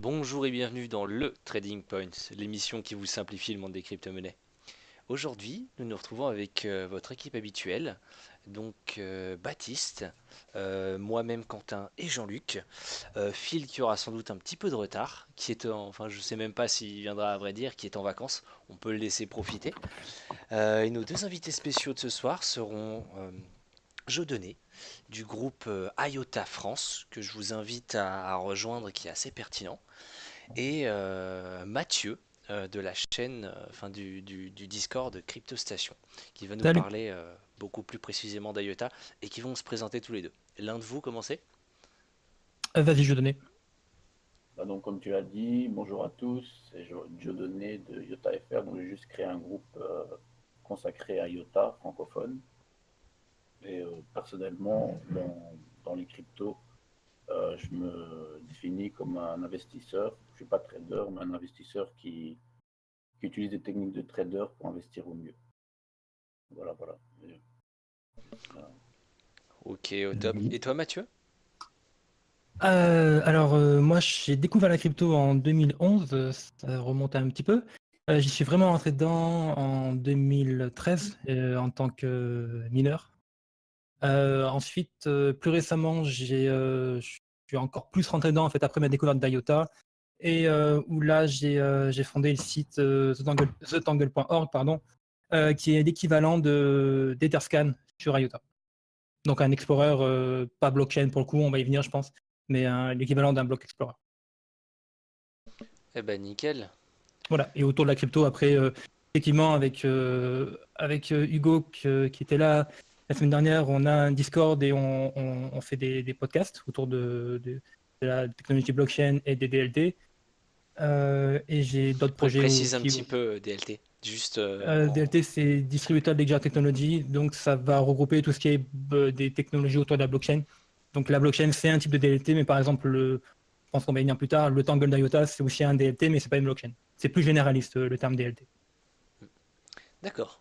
Bonjour et bienvenue dans le Trading Point, l'émission qui vous simplifie le monde des crypto-monnaies. Aujourd'hui, nous nous retrouvons avec votre équipe habituelle, donc Baptiste, moi-même Quentin et Jean-Luc. Phil qui aura sans doute un petit peu de retard, enfin je sais même pas s'il viendra à vrai dire, qui est en vacances, on peut le laisser profiter. Et nos deux invités spéciaux de ce soir seront Jodonné du groupe IOTA France, que je vous invite à rejoindre, qui est assez pertinent et Mathieu de la chaîne, enfin du Discord CryptoStation, qui va nous Salut. parler beaucoup plus précisément d'IOTA et qui vont se présenter tous les deux. L'un de vous, commencez. Vas-y, je vais donner. Donc, comme tu l'as dit, bonjour à tous, c'est Dieudonné de IOTA FR. Donc, j'ai juste créé un groupe consacré à IOTA francophone. Et personnellement, dans les cryptos, je me définis comme un investisseur. Je ne suis pas trader, mais un investisseur qui utilise des techniques de trader pour investir au mieux. Voilà, voilà. Ok, au top. Oui. Et toi, Mathieu? Moi, j'ai découvert la crypto en 2011, ça remonte un petit peu. J'y suis vraiment rentré dedans en 2013 en tant que mineur. Ensuite, plus récemment, je suis encore plus rentré dedans en fait après ma découverte d'IOTA et où là j'ai fondé le site TheTangle.org, pardon, qui est l'équivalent de d'Etherscan sur IOTA. Donc un explorer, pas blockchain pour le coup, on va y venir je pense, mais l'équivalent d'un block explorer. Eh ben nickel. Voilà, et autour de la crypto, après, effectivement, avec Hugo qui était là la semaine dernière, on a un Discord et on fait des podcasts autour de la technologie blockchain et des DLT. Et j'ai d'autres projets Précise un aussi. petit peu DLT. Juste DLT, c'est Distributed Ledger Technology, donc ça va regrouper tout ce qui est des technologies autour de la blockchain. Donc la blockchain, c'est un type de DLT, mais par exemple, je pense qu'on va y venir plus tard, le Tangle d'IOTA, c'est aussi un DLT, mais c'est pas une blockchain. C'est plus généraliste le terme DLT. d'accord.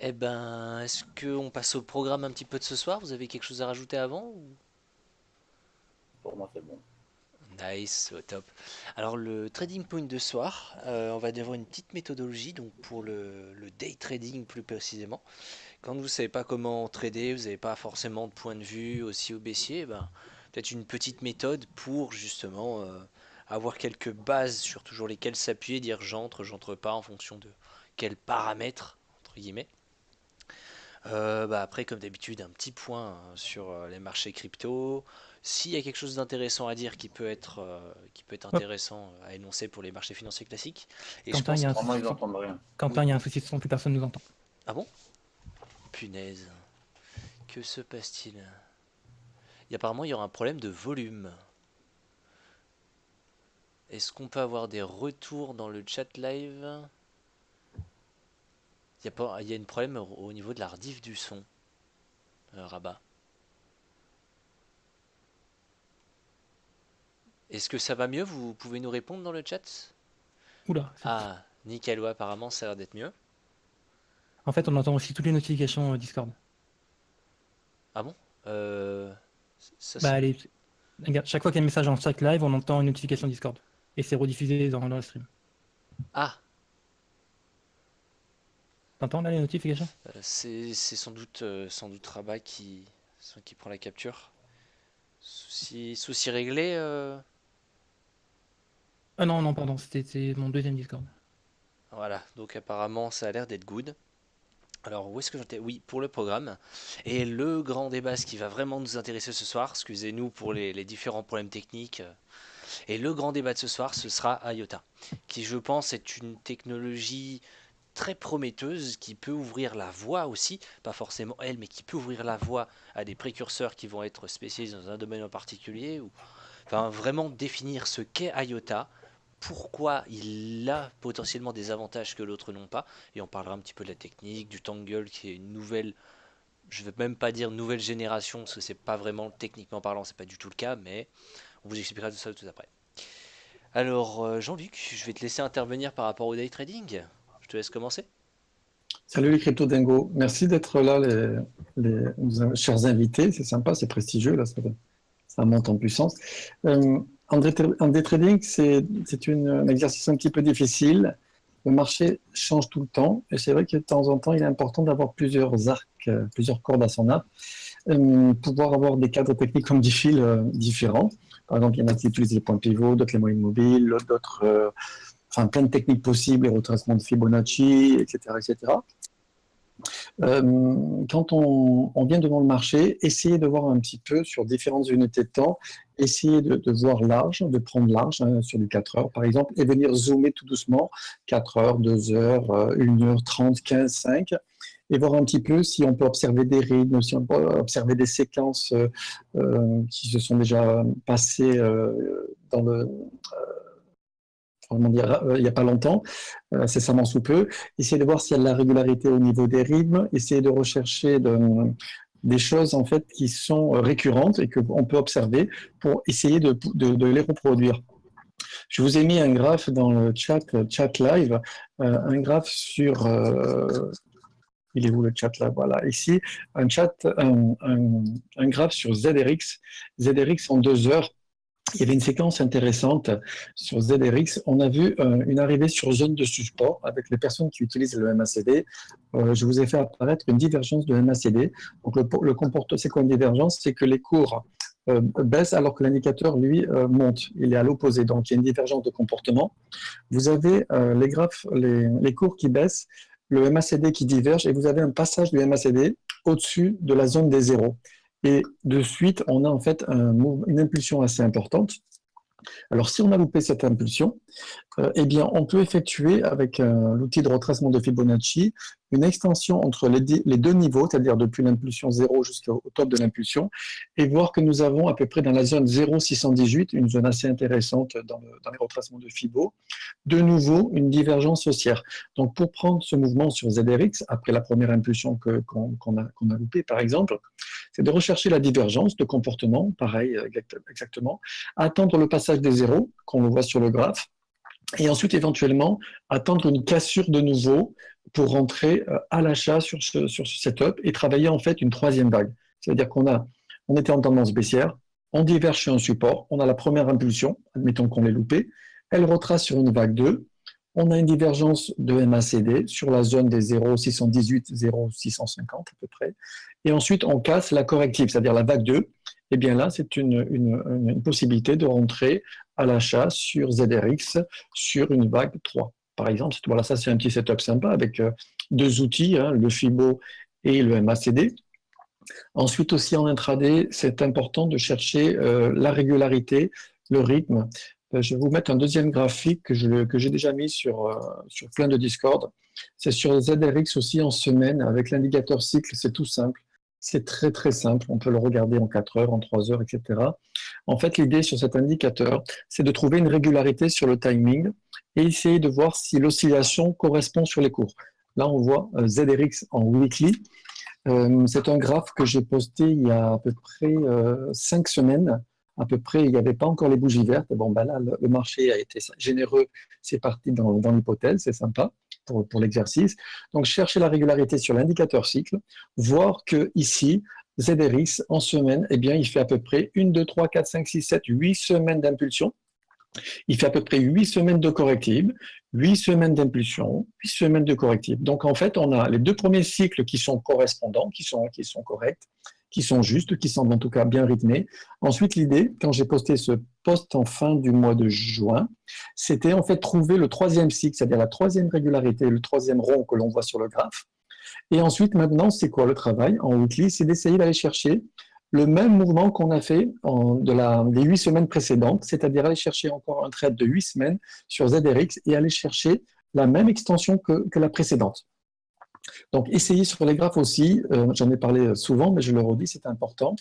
Eh ben, est-ce qu'on passe au programme un petit peu de ce soir? Vous avez quelque chose à rajouter avant Pour moi, c'est bon. Nice, au top. Alors le trading point de soir, on va avoir une petite méthodologie donc pour le day trading plus précisément. Quand vous ne savez pas comment trader, vous n'avez pas forcément de point de vue aussi au baissier, eh ben, peut-être une petite méthode pour justement avoir quelques bases sur toujours lesquelles s'appuyer, dire j'entre, j'entre pas en fonction de quels paramètres entre guillemets. Après, comme d'habitude, un petit point sur les marchés crypto. S'il y a quelque chose d'intéressant à dire qui peut être Hop, intéressant à énoncer pour les marchés financiers classiques. Et je Quentin, il y pense a un que... souci Normalement, de ils son. n'entendent rien. Quentin, Oui. il y a un souci de son, plus personne ne nous entend. Ah bon? Punaise. Que se passe-t-il? Et apparemment, il y aura un problème de volume. Est-ce qu'on peut avoir des retours dans le chat live? Il y a un problème au niveau de la rediff du son, Rabat. Est-ce que ça va mieux? Vous pouvez nous répondre dans le chat? Oula. Ah, nickel, ouais, apparemment ça a l'air d'être mieux. En fait, on entend aussi toutes les notifications Discord. Ah bon? Euh, ça Bah, c'est... allez, regarde, chaque fois qu'il y a un message en chat live, on entend une notification Discord. Et c'est rediffusé dans le stream. Ah, T'entends là les notifications? c'est sans doute Rabat qui prend la capture. Souci réglé. Ah non, non, pardon, c'est mon deuxième Discord. Voilà, donc apparemment ça a l'air d'être good. Alors où est-ce que j'étais? Oui, pour le programme. Et le grand débat, ce qui va vraiment nous intéresser ce soir, excusez-nous pour les différents problèmes techniques. Et le grand débat de ce soir, ce sera IOTA, qui je pense est une technologie très prometteuse qui peut ouvrir la voie aussi, pas forcément elle, mais qui peut ouvrir la voie à des précurseurs qui vont être spécialisés dans un domaine en particulier, ou enfin vraiment définir ce qu'est IOTA, pourquoi il a potentiellement des avantages que l'autre n'ont pas, et on parlera un petit peu de la technique, du Tangle qui est une nouvelle, je ne vais même pas dire nouvelle génération, parce que c'est pas vraiment techniquement parlant, c'est pas du tout le cas, mais on vous expliquera tout ça tout après. Alors Jean-Luc, je vais te laisser intervenir par rapport au day trading. Je te laisse commencer. Salut les crypto-dingos, merci d'être là, nos chers invités, c'est sympa, c'est prestigieux, là, ça monte en puissance. En day trading, c'est un exercice un petit peu difficile. Le marché change tout le temps et c'est vrai que de temps en temps, il est important d'avoir plusieurs arcs, plusieurs cordes à son arc, pouvoir avoir des cadres techniques comme des fils différents. Par exemple, il y en a qui utilisent les points pivots, d'autres les moyennes mobiles, d'autres, enfin plein de techniques possibles, les retracements de Fibonacci, etc., etc. Quand on vient devant le marché, essayez de voir un petit peu sur différentes unités de temps, essayez de voir large, de prendre large sur du 4 heures par exemple, et venir zoomer tout doucement, 4 heures, 2 heures, 1 heure 30, 15, 5, et voir un petit peu si on peut observer des rythmes, si on peut observer des séquences qui se sont déjà passées dans le... comment dire, il n'y a pas longtemps, incessamment sous peu, essayer de voir s'il y a de la régularité au niveau des rythmes, essayer de rechercher des choses en fait qui sont récurrentes et qu'on peut observer pour essayer de les reproduire. Je vous ai mis un graphe dans le chat live, un graphe sur... il est où le chat là? Voilà, ici, un graphe sur ZRX. ZRX en 2 heures. Il y avait une séquence intéressante sur ZRX. On a vu une arrivée sur zone de support avec les personnes qui utilisent le MACD. Je vous ai fait apparaître une divergence de MACD. Donc, c'est quoi une divergence? C'est que les cours baissent alors que l'indicateur, lui, monte. Il est à l'opposé. Donc, il y a une divergence de comportement. Vous avez les graphes, les cours qui baissent, le MACD qui diverge, et vous avez un passage du MACD au-dessus de la zone des zéros. Et de suite, on a en fait une impulsion assez importante. Alors, si on a loupé cette impulsion, eh bien, on peut effectuer avec l'outil de retracement de Fibonacci une extension entre les deux niveaux, c'est-à-dire depuis l'impulsion 0 jusqu'au top de l'impulsion, et voir que nous avons à peu près dans la zone 0,618, une zone assez intéressante dans les retracements de Fibo, de nouveau une divergence haussière. Donc, pour prendre ce mouvement sur ZRX, après la première impulsion qu'on a loupée, par exemple, c'est de rechercher la divergence de comportement, pareil, exactement, attendre le passage des zéros, qu'on le voit sur le graphe, et ensuite, éventuellement, attendre une cassure de nouveau pour rentrer à l'achat sur ce setup et travailler en fait une troisième vague. C'est-à-dire on était en tendance baissière, on diverge sur un support, on a la première impulsion, admettons qu'on l'ait loupée, elle retrace sur une vague 2, on a une divergence de MACD sur la zone des 0,618, 0,650 à peu près, et ensuite on casse la corrective, c'est-à-dire la vague 2, et bien là, c'est une possibilité de rentrer à l'achat sur ZRX sur une vague 3. Par exemple, voilà, ça c'est un petit setup sympa avec deux outils, le Fibo et le MACD. Ensuite aussi en intraday, c'est important de chercher la régularité, le rythme. Je vais vous mettre un deuxième graphique que j'ai déjà mis sur plein de Discord. C'est sur ZRX aussi en semaine avec l'indicateur cycle, c'est tout simple. C'est très très simple, on peut le regarder en 4 heures, en 3 heures, etc. En fait, l'idée sur cet indicateur, c'est de trouver une régularité sur le timing et essayer de voir si l'oscillation correspond sur les cours. Là, on voit ZRX en weekly. C'est un graphe que j'ai posté il y a à peu près 5 semaines. À peu près, il n'y avait pas encore les bougies vertes. Bon, ben là, le marché a été généreux, c'est parti dans l'hypothèse, c'est sympa pour l'exercice. Donc, chercher la régularité sur l'indicateur cycle, voir que ici, ZRX en semaine, eh bien, il fait à peu près 1, 2, 3, 4, 5, 6, 7, 8 semaines d'impulsion. Il fait à peu près 8 semaines de corrective, 8 semaines d'impulsion, 8 semaines de corrective. Donc, en fait, on a les deux premiers cycles qui sont correspondants, qui sont corrects, qui sont justes, qui semblent en tout cas bien rythmés. Ensuite, l'idée, quand j'ai posté ce post en fin du mois de juin, c'était en fait trouver le troisième cycle, c'est-à-dire la troisième régularité, le troisième rond que l'on voit sur le graphe. Et ensuite, maintenant, c'est quoi le travail en weekly? C'est d'essayer d'aller chercher le même mouvement qu'on a fait des 8 semaines précédentes, c'est-à-dire aller chercher encore un trade de 8 semaines sur ZRX et aller chercher la même extension que la précédente. Donc, essayez sur les graphes aussi, j'en ai parlé souvent, mais je le redis, c'est important,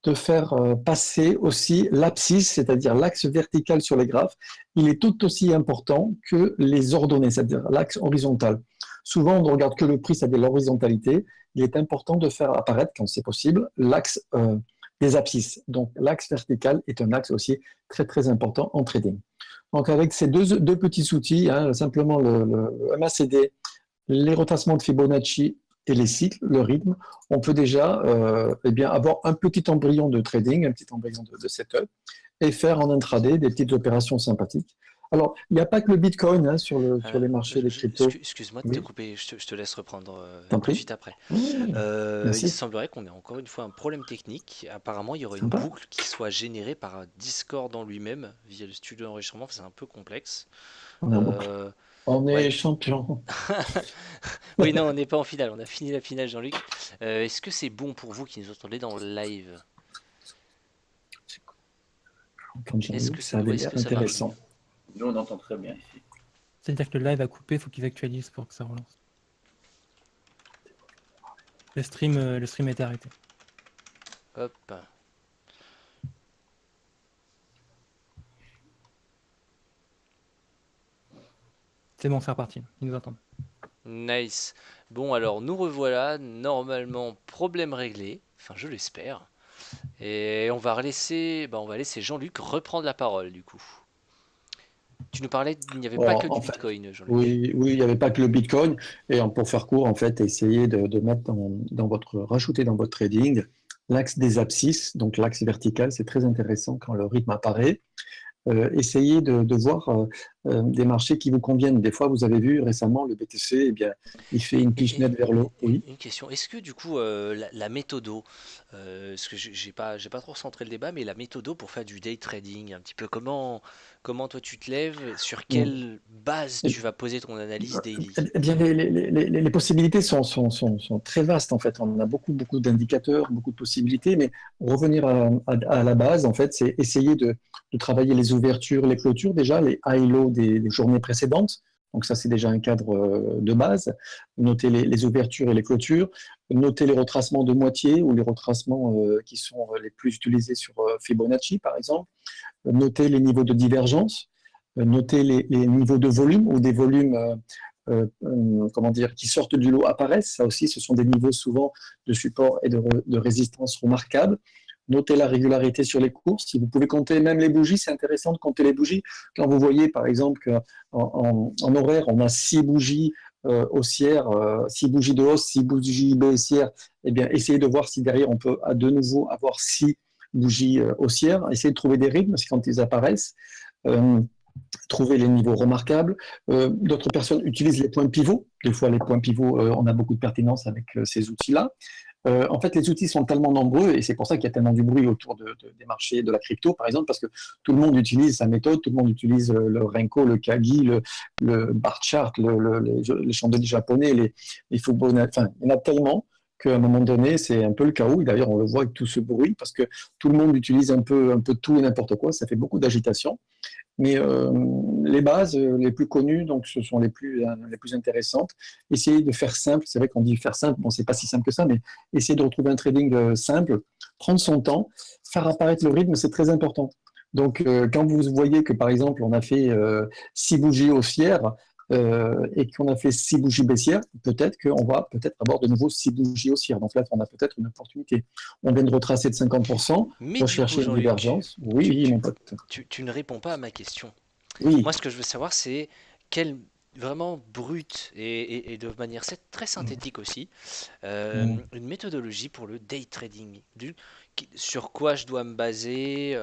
de faire passer aussi l'abscisse, c'est-à-dire l'axe vertical sur les graphes, il est tout aussi important que les ordonnées, c'est-à-dire l'axe horizontal. Souvent, on ne regarde que le prix, c'est-à-dire l'horizontalité. Il est important de faire apparaître, quand c'est possible, l'axe des abscisses. Donc, l'axe vertical est un axe aussi très, très important en trading. Donc, avec ces deux petits outils, simplement le MACD, les retracements de Fibonacci et les cycles, le rythme, on peut déjà avoir un petit embryon de trading, un petit embryon de setup, et faire en intraday des petites opérations sympathiques. Alors, il n'y a pas que le Bitcoin hein, sur les marchés des cryptos. Excuse-moi de te Oui, couper, je te laisse reprendre t'en tout de prie. suite après. Oui, Il merci. semblerait qu'on ait encore une fois un problème technique. Apparemment, il y aurait une Sympa. boucle qui soit générée par Discord en lui-même via le studio d'enregistrement. C'est un peu complexe. On est en boucle. Euh, On est ouais. champion. Oui, non, on n'est pas en finale. On a fini la finale, Jean-Luc. Est-ce que c'est bon pour vous qui nous entendez dans le live? Quand Est-ce que Jean-Luc, ça, ça avait ouais, est-ce l'air que ça marche mieux? intéressant. Nous, on entend très bien ici. C'est-à-dire que le live a coupé, il faut qu'ils actualisent pour que ça relance. Le stream a été arrêté. Hop. C'est bon, c'est reparti. Ils nous entendent. Nice. Bon, alors nous revoilà. Normalement, problème réglé. Enfin, je l'espère. Et on va laisser Jean-Luc reprendre la parole du coup. Tu nous parlais, il n'y avait pas Bon, que du en fait, Bitcoin, Jean-Luc. oui, oui, il n'y avait pas que le Bitcoin. Et pour faire court, en fait, essayez de mettre rajouter dans votre trading l'axe des abscisses, donc l'axe vertical, c'est très intéressant quand le rythme apparaît. Essayez de voir des marchés qui vous conviennent. Des fois, vous avez vu récemment le BTC, eh bien, il fait une Et, quiche nette vers le haut. Oui. une question, est-ce que du coup la méthodo, parce que j'ai pas trop centré le débat, mais la méthodo pour faire du day trading, un petit peu comment toi tu te lèves, sur quelle base tu vas poser ton analyse daily? Eh bien, les possibilités sont très vastes, en fait. On a beaucoup, beaucoup d'indicateurs, beaucoup de possibilités, mais revenir à la base, en fait, c'est essayer de travailler les ouvertures, les clôtures, déjà, les high-low des journées précédentes. Donc ça, c'est déjà un cadre de base. Noter les ouvertures et les clôtures, noter les retracements de moitié ou les retracements qui sont les plus utilisés sur Fibonacci, par exemple, noter les niveaux de divergence, noter les niveaux de volume ou des volumes comment dire, qui sortent du lot apparaissent. Ça aussi, ce sont des niveaux souvent de support et de résistance remarquables. Notez la régularité sur les courses. Si vous pouvez compter même les bougies, c'est intéressant de compter les bougies. Quand vous voyez, par exemple, qu'en horaire, on a 6 bougies haussières, 6 bougies de hausse, 6 bougies baissières, eh bien, essayez de voir si derrière, on peut de nouveau avoir 6 bougies haussières. Essayez de trouver des rythmes, c'est quand ils apparaissent. Euh, Trouver les niveaux remarquables. D'autres personnes utilisent les points pivots. Des fois, les points pivots, on a beaucoup de pertinence avec ces outils-là. En fait, les outils sont tellement nombreux et c'est pour ça qu'il y a tellement du bruit autour des marchés de la crypto, par exemple, parce que tout le monde utilise sa méthode, tout le monde utilise le Renko, le Kagi, le bar chart, les chandeliers japonais, les Fibonacci. Enfin, il y en a tellement qu'à un moment donné, c'est un peu le chaos. Et d'ailleurs, on le voit avec tout ce bruit parce que tout le monde utilise un peu tout et n'importe quoi. Ça fait beaucoup d'agitation. Mais les bases les plus connues, donc ce sont les plus intéressantes. Essayez de faire simple. C'est vrai qu'on dit faire simple. Bon, c'est pas si simple que ça, mais essayer de retrouver un trading simple, prendre son temps, faire apparaître le rythme, c'est très important. Donc, quand vous voyez que par exemple, on a fait 6 bougies haussières et qu'on a fait 6 bougies baissières, peut-être qu'on va peut-être avoir de nouveau 6 bougies haussières. Donc là, on a peut-être une opportunité. On vient de retracer de 50%, Mais du coup, rechercher une Jean-Luc, divergence. Oui, tu, oui, tu, mon pote. tu ne réponds pas à ma question. Oui. Moi, ce que je veux savoir, c'est quelle vraiment brute et de manière très synthétique aussi, Mm. une méthodologie pour le day trading. Sur quoi je dois me baser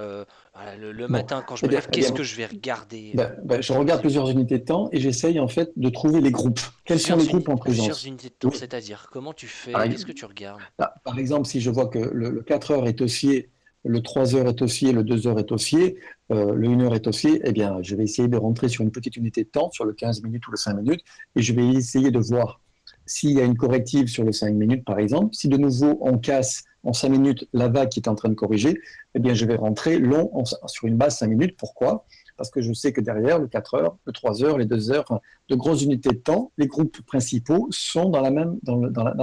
voilà, le Bon, matin quand je me lève, eh bien, qu'est-ce que je vais regarder je regarde plusieurs unités de temps et j'essaye en fait de trouver les groupes. Quels sont les groupes en Plusieurs présence? unités de temps, Oui. c'est-à-dire comment tu Par, fais, qu'est-ce que tu regardes? par exemple, si je vois que le 4 heures est haussier, le 3 heures est haussier, le 2 heures est haussier, le 1 heure est haussier, eh bien, je vais essayer de rentrer sur une petite unité de temps, sur le 15 minutes ou le 5 minutes, et je vais essayer de voir s'il y a une corrective sur le 5 minutes, par exemple. Si de nouveau on casse en 5 minutes la vague qui est en train de corriger, eh bien, je vais rentrer long sur une base 5 minutes. Pourquoi? Parce que je sais que derrière, le 4 heures, le 3 heures, les 2 heures, enfin, de grosses unités de temps, les groupes principaux sont dans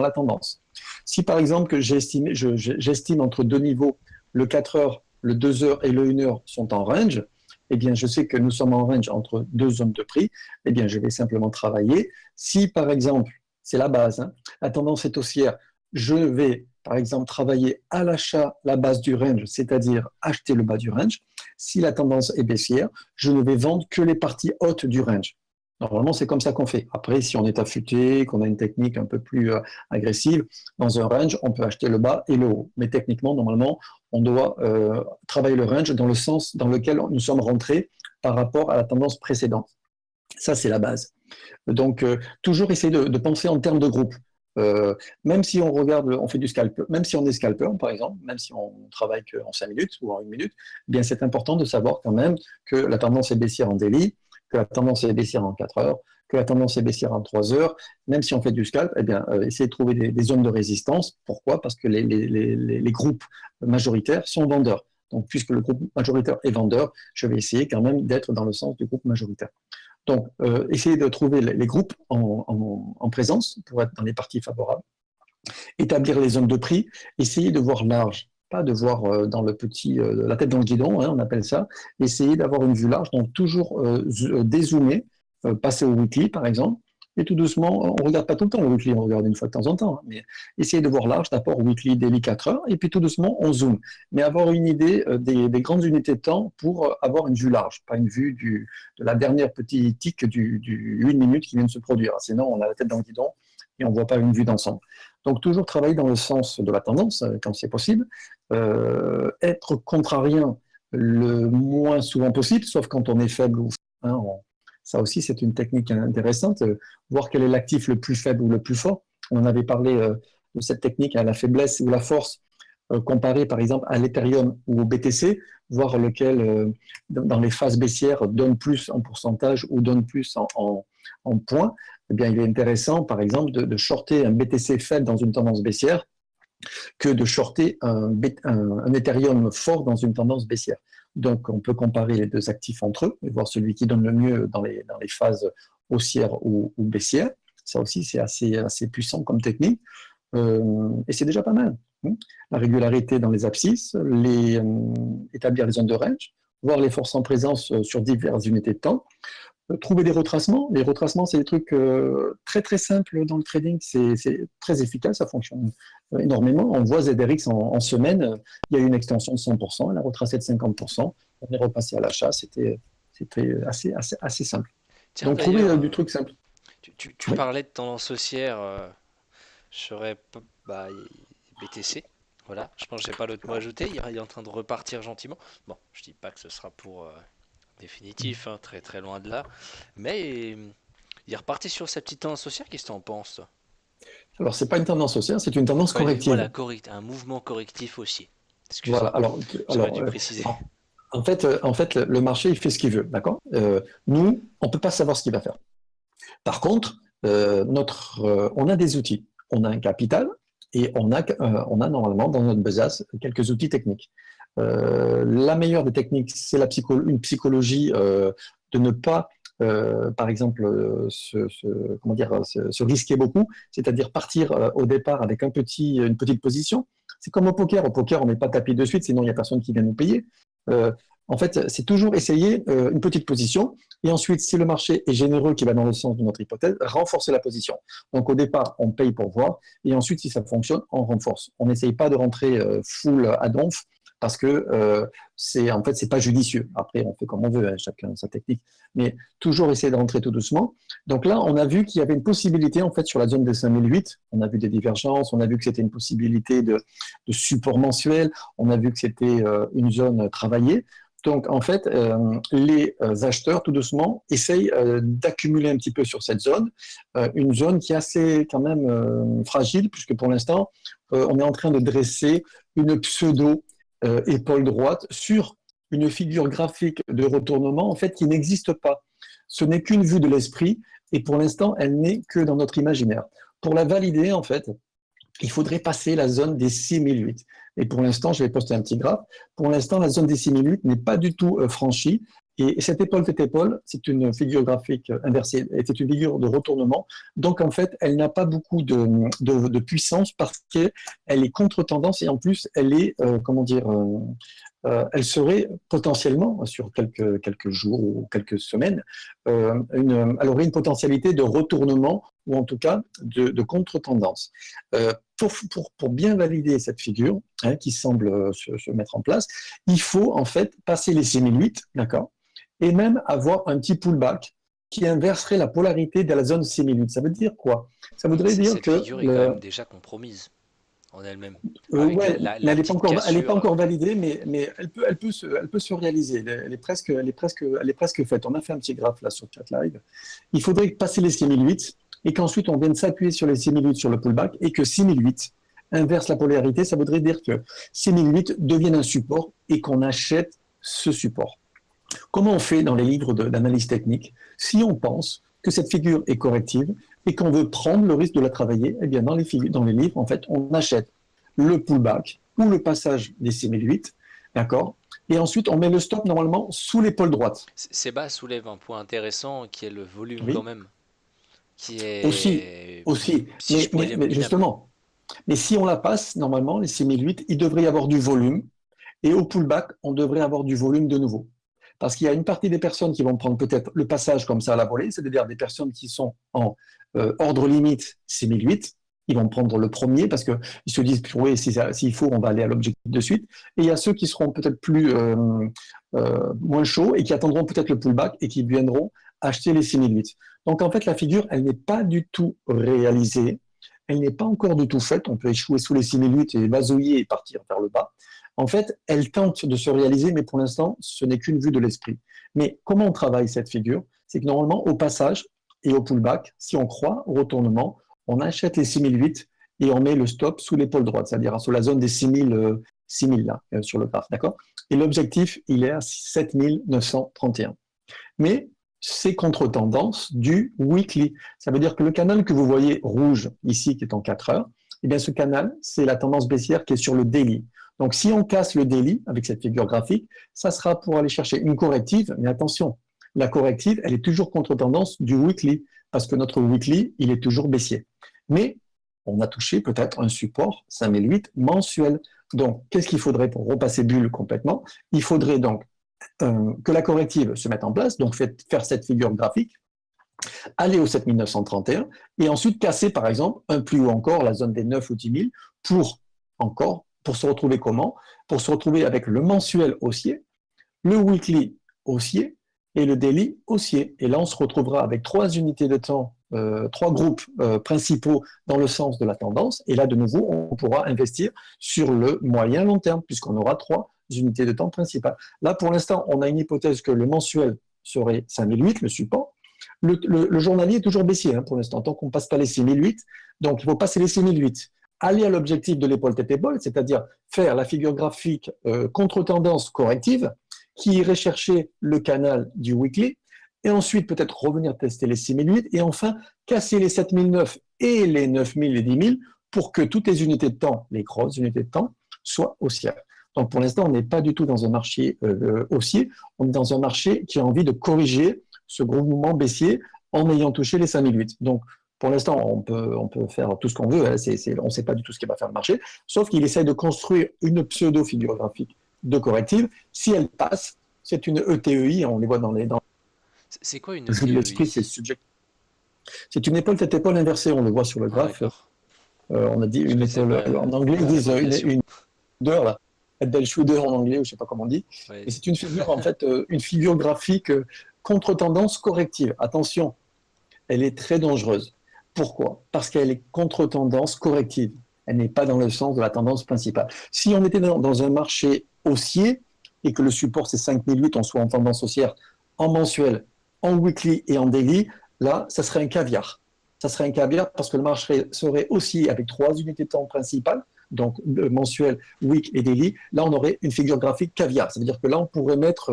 la tendance. Si par exemple que j'estime entre deux niveaux, le 4 heures, le 2 heures et le 1 heure sont en range, eh bien je sais que nous sommes en range entre deux zones de prix, eh bien je vais simplement travailler. Si par exemple, c'est la base, hein, la tendance est haussière, je vais par exemple travailler à l'achat la base du range, c'est-à-dire acheter le bas du range. Si la tendance est baissière, je ne vais vendre que les parties hautes du range. Normalement, c'est comme ça qu'on fait. Après, si on est affûté, qu'on a une technique un peu plus agressive, dans un range, on peut acheter le bas et le haut. Mais techniquement, normalement, on doit travailler le range dans le sens dans lequel nous sommes rentrés par rapport à la tendance précédente. Ça, c'est la base. Donc, toujours essayer de penser en termes de groupe. Même si on regarde, on fait du scalp, même si on est scalper, par exemple, même si on travaille qu'en 5 minutes ou en 1 minute, eh bien c'est important de savoir quand même que la tendance est baissière en daily, que la tendance est baissière en 4 heures, que la tendance est baissière en 3 heures. Même si on fait du scalp, eh bien, essayez de trouver des zones de résistance. Pourquoi? Parce que les groupes majoritaires sont vendeurs. Donc, puisque le groupe majoritaire est vendeur, je vais essayer quand même d'être dans le sens du groupe majoritaire. Donc, essayez de trouver les groupes en présence pour être dans les parties favorables. Établir les zones de prix. Essayez de voir large, pas de voir dans le petit, la tête dans le guidon, hein, on appelle ça. Essayez d'avoir une vue large, donc toujours dézoomer, passer au weekly par exemple. Et tout doucement, on ne regarde pas tout le temps le weekly, on regarde une fois de temps en temps. Hein, mais essayez de voir large, d'abord weekly, daily 4 heures, et puis tout doucement, on zoome. Mais avoir une idée des grandes unités de temps pour avoir une vue large, pas une vue de la dernière petite tic du 1 minute qui vient de se produire. Sinon, on a la tête dans le guidon et on ne voit pas une vue d'ensemble. Donc, toujours travailler dans le sens de la tendance, quand c'est possible. Être contrarien le moins souvent possible, sauf quand on est faible ou hein, ça aussi, c'est une technique intéressante, voir quel est l'actif le plus faible ou le plus fort. On avait parlé de cette technique à la faiblesse ou la force, comparée par exemple à l'Ethereum ou au BTC, voir lequel, dans les phases baissières, donne plus en pourcentage ou donne plus en points. Eh bien, il est intéressant, par exemple, de shorter un BTC faible dans une tendance baissière que de shorter un Ethereum fort dans une tendance baissière. Donc, on peut comparer les deux actifs entre eux et voir celui qui donne le mieux dans les phases haussières ou baissières. Ça aussi, c'est assez puissant comme technique. Et c'est déjà pas mal. La régularité dans les abscisses, établir les zones de range, voir les forces en présence sur diverses unités de temps. Trouver des retracements. Les retracements, c'est des trucs très très simples dans le trading. C'est très efficace, ça fonctionne énormément. On voit ZRX en semaine, il y a eu une extension de 100%, elle a retracé de 50%. On est repassé à l'achat, c'était assez simple. Tiens, Donc trouver d'ailleurs, du truc simple. tu Oui. parlais de tendance haussière, je serais bah, BTC. Voilà, je pense que j'ai pas d'autre mot à ajouter. Il est en train de repartir gentiment. Bon, je dis pas que ce sera pour définitif, hein, très très loin de là. Mais il est reparti sur sa petite tendance haussière. Qu'est-ce que tu en penses, toi? Alors, c'est pas une tendance haussière, c'est une tendance Voilà, corrective. un mouvement correctif haussier. Voilà. Excuse-moi, j'aurais dû préciser. En fait, le marché, il fait ce qu'il veut, d'accord? Nous, on peut pas savoir ce qu'il va faire. Par contre, on a des outils, on a un capital et on a normalement dans notre besace quelques outils techniques. La meilleure des techniques, c'est une psychologie de ne pas, par exemple, se risquer beaucoup, c'est-à-dire partir au départ avec une petite position. C'est comme au poker. Au poker, on n'est pas tapis de suite, sinon il n'y a personne qui vient nous payer. Euh, En fait, c'est toujours essayer une petite position et ensuite, si le marché est généreux, qui va dans le sens de notre hypothèse, renforcer la position. Donc, au départ, on paye pour voir et ensuite, si ça fonctionne, on renforce. On n'essaye pas de rentrer full à donf parce que en fait, c'est pas judicieux. Après, on fait comme on veut, hein, chacun sa technique, mais toujours essayer de rentrer tout doucement. Donc là, on a vu qu'il y avait une possibilité en fait sur la zone de 5008. On a vu des divergences, on a vu que c'était une possibilité de support mensuel, on a vu que c'était une zone travaillée. Donc, en fait, les acheteurs, tout doucement, essayent d'accumuler un petit peu sur cette zone, une zone qui est assez quand même fragile, puisque pour l'instant, on est en train de dresser une pseudo-épaule droite sur une figure graphique de retournement, en fait, qui n'existe pas. Ce n'est qu'une vue de l'esprit, et pour l'instant, elle n'est que dans notre imaginaire. Pour la valider, en fait, il faudrait passer la zone des 6008. Et pour l'instant, je vais poster un petit graphe. Pour l'instant, la zone des 6008 n'est pas du tout franchie. Et cette épaule-tête-épaule, c'est une figure graphique inversée, c'est une figure de retournement. Donc, en fait, elle n'a pas beaucoup de puissance parce qu'elle est contre-tendance et en plus, elle est, elle serait potentiellement, sur quelques jours ou quelques semaines, elle aurait une potentialité de retournement ou en tout cas de contre-tendance. Pour bien valider cette figure hein, qui semble se mettre en place, il faut en fait passer les 6008, d'accord, et même avoir un petit pullback qui inverserait la polarité de la zone 6008. Ça veut dire quoi? Ça voudrait dire Cette que figure est quand même déjà compromise en elle-même, avec Ouais, mais la petite elle est pas cassure. encore validée, mais elle peut se réaliser. Elle est presque faite. On a fait un petit graphe là sur Chat Live. Il faudrait passer les 6008 et qu'ensuite on vienne s'appuyer sur les 6008 sur le pullback et que 6008 inverse la polarité. Ça voudrait dire que 6008 devienne un support et qu'on achète ce support. Comment on fait dans les livres d'analyse technique si on pense que cette figure est corrective et qu'on veut prendre le risque de la travailler? Eh bien, dans les livres, en fait, on achète le pullback ou le passage des 6008, d'accord? Et ensuite, on met le stop normalement sous l'épaule droite. Ces bas soulèvent un point intéressant qui est le volume quand Oui, même, qui aussi, est, aussi. si je pourrais dire, Mais minable. justement, mais si on la passe, normalement, les 6008, il devrait y avoir du volume. Et au pullback, on devrait avoir du volume de nouveau. Parce qu'il y a une partie des personnes qui vont prendre peut-être le passage comme ça à la volée, c'est-à-dire des personnes qui sont en ordre limite 6008. Ils vont prendre le premier parce qu'ils se disent, oui, s'il faut, on va aller à l'objectif de suite. Et il y a ceux qui seront peut-être moins chauds et qui attendront peut-être le pullback et qui viendront acheter les 6008. Donc en fait, la figure, elle n'est pas du tout réalisée. Elle n'est pas encore du tout faite. On peut échouer sous les 6008 et vasouiller et partir vers le bas. En fait, elle tente de se réaliser, mais pour l'instant, ce n'est qu'une vue de l'esprit. Mais comment on travaille cette figure? C'est que normalement, au passage et au pullback, si on croit au retournement, on achète les 6008 et on met le stop sous l'épaule droite, c'est-à-dire sur la zone des 6000 là, sur le graphe, d'accord? Et l'objectif, il est à 7931. Mais c'est contre-tendance du weekly. Ça veut dire que le canal que vous voyez rouge ici, qui est en 4 heures, eh bien ce canal, c'est la tendance baissière qui est sur le daily. Donc si on casse le daily avec cette figure graphique, ça sera pour aller chercher une corrective, mais attention, la corrective, elle est toujours contre-tendance du weekly, parce que notre weekly, il est toujours baissier. Mais on a touché peut-être un support 5008 mensuel. Donc, qu'est-ce qu'il faudrait pour repasser bulle complètement? Il faudrait donc que la corrective se mette en place, donc faire cette figure graphique, aller au 7931 et ensuite casser par exemple un plus haut encore, la zone des 9 ou 10 000 pour se retrouver comment? Pour se retrouver avec le mensuel haussier, le weekly haussier et le daily haussier. Et là, on se retrouvera avec 3 unités de temps, 3 groupes principaux dans le sens de la tendance. Et là, de nouveau, on pourra investir sur le moyen long terme, puisqu'on aura 3 unités de temps principales. Là, pour l'instant, on a une hypothèse que le mensuel serait 5008, le support. Le journalier est toujours baissier pour l'instant, tant qu'on ne passe pas les 6008. Donc, il faut passer les 6008, aller à l'objectif de l'épaule tête-épaule, c'est-à-dire faire la figure graphique contre-tendance corrective, qui irait chercher le canal du weekly, et ensuite peut-être revenir tester les 6008, et enfin casser les 7009 et les 9000 et 10 000 pour que toutes les unités de temps, les grosses unités de temps, soient haussières. Donc pour l'instant, on n'est pas du tout dans un marché haussier, on est dans un marché qui a envie de corriger ce gros mouvement baissier en ayant touché les 5008. Donc pour l'instant, on peut faire tout ce qu'on veut, on ne sait pas du tout ce qui va faire le marché, sauf qu'il essaye de construire une pseudo-figure graphique de corrective. Si elle passe, c'est une ETEI, on les voit dans C'est quoi une le jeu de l'esprit, c'est ETEI? subject. C'est une épaule tête-épaule inversée, on le voit sur le Ah, graphe. d'accord. On a dit Je une connaissais épaule, pas en anglais ils disent l'abbréviation. une shoulder, là, Head shoulder en anglais, ou je ne sais pas comment on dit. Ouais. Et c'est une figure, en fait, une figure graphique contre-tendance corrective. Attention, elle est très dangereuse. Pourquoi? Parce qu'elle est contre-tendance corrective. Elle n'est pas dans le sens de la tendance principale. Si on était dans un marché haussier et que le support c'est 5008, on soit en tendance haussière en mensuel, en weekly et en daily, là, ça serait un caviar. Ça serait un caviar parce que le marché serait haussier avec 3 unités de temps principales, donc mensuel, week et daily. Là, on aurait une figure graphique caviar. Ça veut dire que là, on pourrait mettre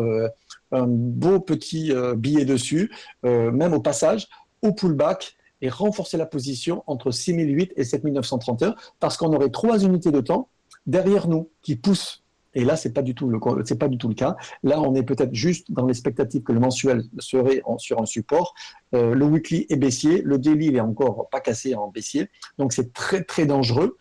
un beau petit billet dessus, même au passage, au pullback et renforcer la position entre 6008 et 7931 parce qu'on aurait 3 unités de temps derrière nous qui poussent. Et là, c'est pas du tout le cas. Là, on est peut-être juste dans l'expectative que le mensuel serait sur un support. Le weekly est baissier, le daily il est encore pas cassé en baissier. Donc c'est très très dangereux.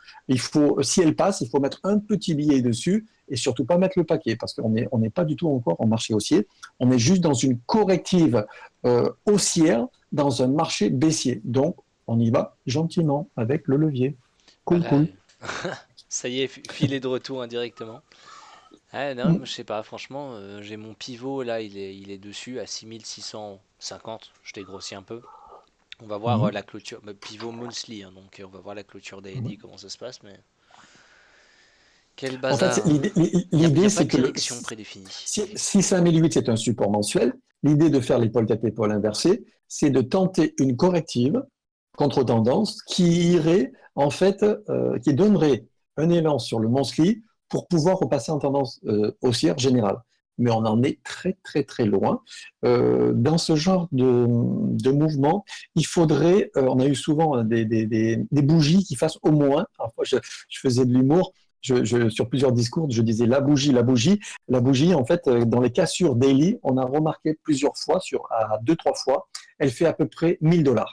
Si elle passe, il faut mettre un petit billet dessus et surtout pas mettre le paquet parce qu'on n'est pas du tout encore en marché haussier. On est juste dans une corrective haussière dans un marché baissier. Donc, on y va gentiment avec le levier. Cool, Voilà. cool. Ça y est, filet de retour indirectement. Ah, non, moi, Mm. je sais pas, franchement, j'ai mon pivot là, il est dessus à 6650. Je t'ai grossi un peu. On va voir Mm. la clôture, pivot monthly, hein, donc on va voir la clôture Mm. daily, comment ça se passe. Mais Quel En fait, bazar. Il n'y a, y l'idée, a pas c'est de que direction prédéfinie. si 5008 c'est un support mensuel, l'idée de faire l'épaule tête épaule inversée, c'est de tenter une corrective contre-tendance qui irait, en fait, qui donnerait un élan sur le monthly pour pouvoir repasser en tendance haussière générale. Mais on en est très, très, très loin. Dans ce genre de mouvement, il faudrait, on a eu souvent des bougies qui fassent au moins, parfois je faisais de l'humour, sur plusieurs discours, je disais la bougie, la bougie. La bougie, en fait, dans les cassures daily, on a remarqué plusieurs fois, à deux, trois fois, elle fait à peu près 1000 $.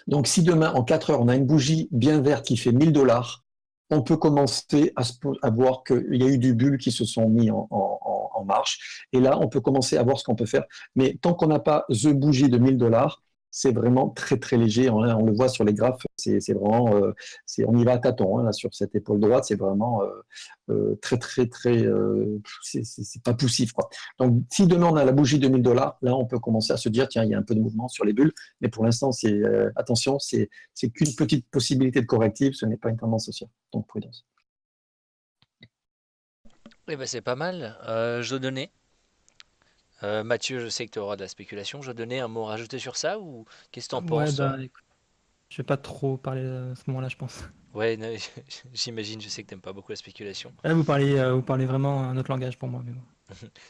Donc, si demain, en 4 heures, on a une bougie bien verte qui fait 1000 $, on peut commencer à voir qu'il y a eu du bulle qui se sont mis en marche. Et là, on peut commencer à voir ce qu'on peut faire. Mais tant qu'on n'a pas the bougie de 1000 $, c'est vraiment très, très léger. On le voit sur les graphes, c'est vraiment, on y va à tâtons, hein, là, sur cette épaule droite, c'est vraiment très, très, très, c'est pas poussif, quoi. Donc, si demain on a la bougie de 1000 $, là, on peut commencer à se dire, tiens, il y a un peu de mouvement sur les bulles. Mais pour l'instant, attention, c'est qu'une petite possibilité de corrective, ce n'est pas une tendance haussière. Donc, prudence. Eh ben, c'est pas mal. Je donnais. Mathieu, je sais que tu auras de la spéculation. Je donnais un mot à rajouter sur ça ou qu'est-ce que t'en Ouais, penses, toi? bah, écoute, je vais pas trop parler à ce moment-là, je pense. Ouais, non, j'imagine, je sais que t'aimes pas beaucoup la spéculation. Là, vous parlez vraiment un autre langage pour moi, mais bon.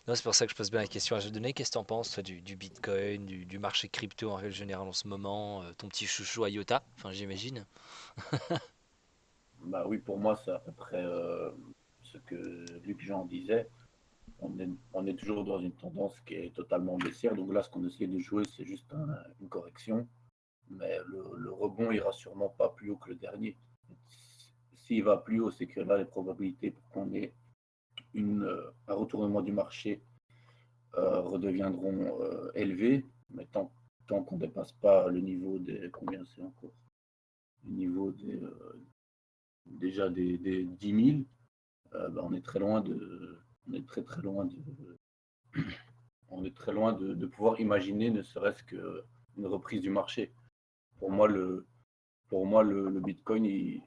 Non, c'est pour ça que je pose bien la question à je donnais. Qu'est-ce que t'en penses, toi, du Bitcoin, du marché crypto en règle générale en ce moment, ton petit chouchou IOTA, enfin, j'imagine. Bah oui, pour moi, c'est à peu près ce que Luc Jean disait. On est toujours dans une tendance qui est totalement baissière. Donc là, ce qu'on essaie de jouer, c'est juste une correction. Mais le rebond ira sûrement pas plus haut que le dernier. S'il va plus haut, c'est que là, les probabilités pour qu'on ait un retournement du marché redeviendront élevées. Mais tant qu'on ne dépasse pas le niveau des... Combien c'est encore? Le niveau déjà des 10 000, bah, on est très loin de... On est très très loin de... On est très loin de pouvoir imaginer ne serait-ce qu'une reprise du marché. Pour moi, le Bitcoin, il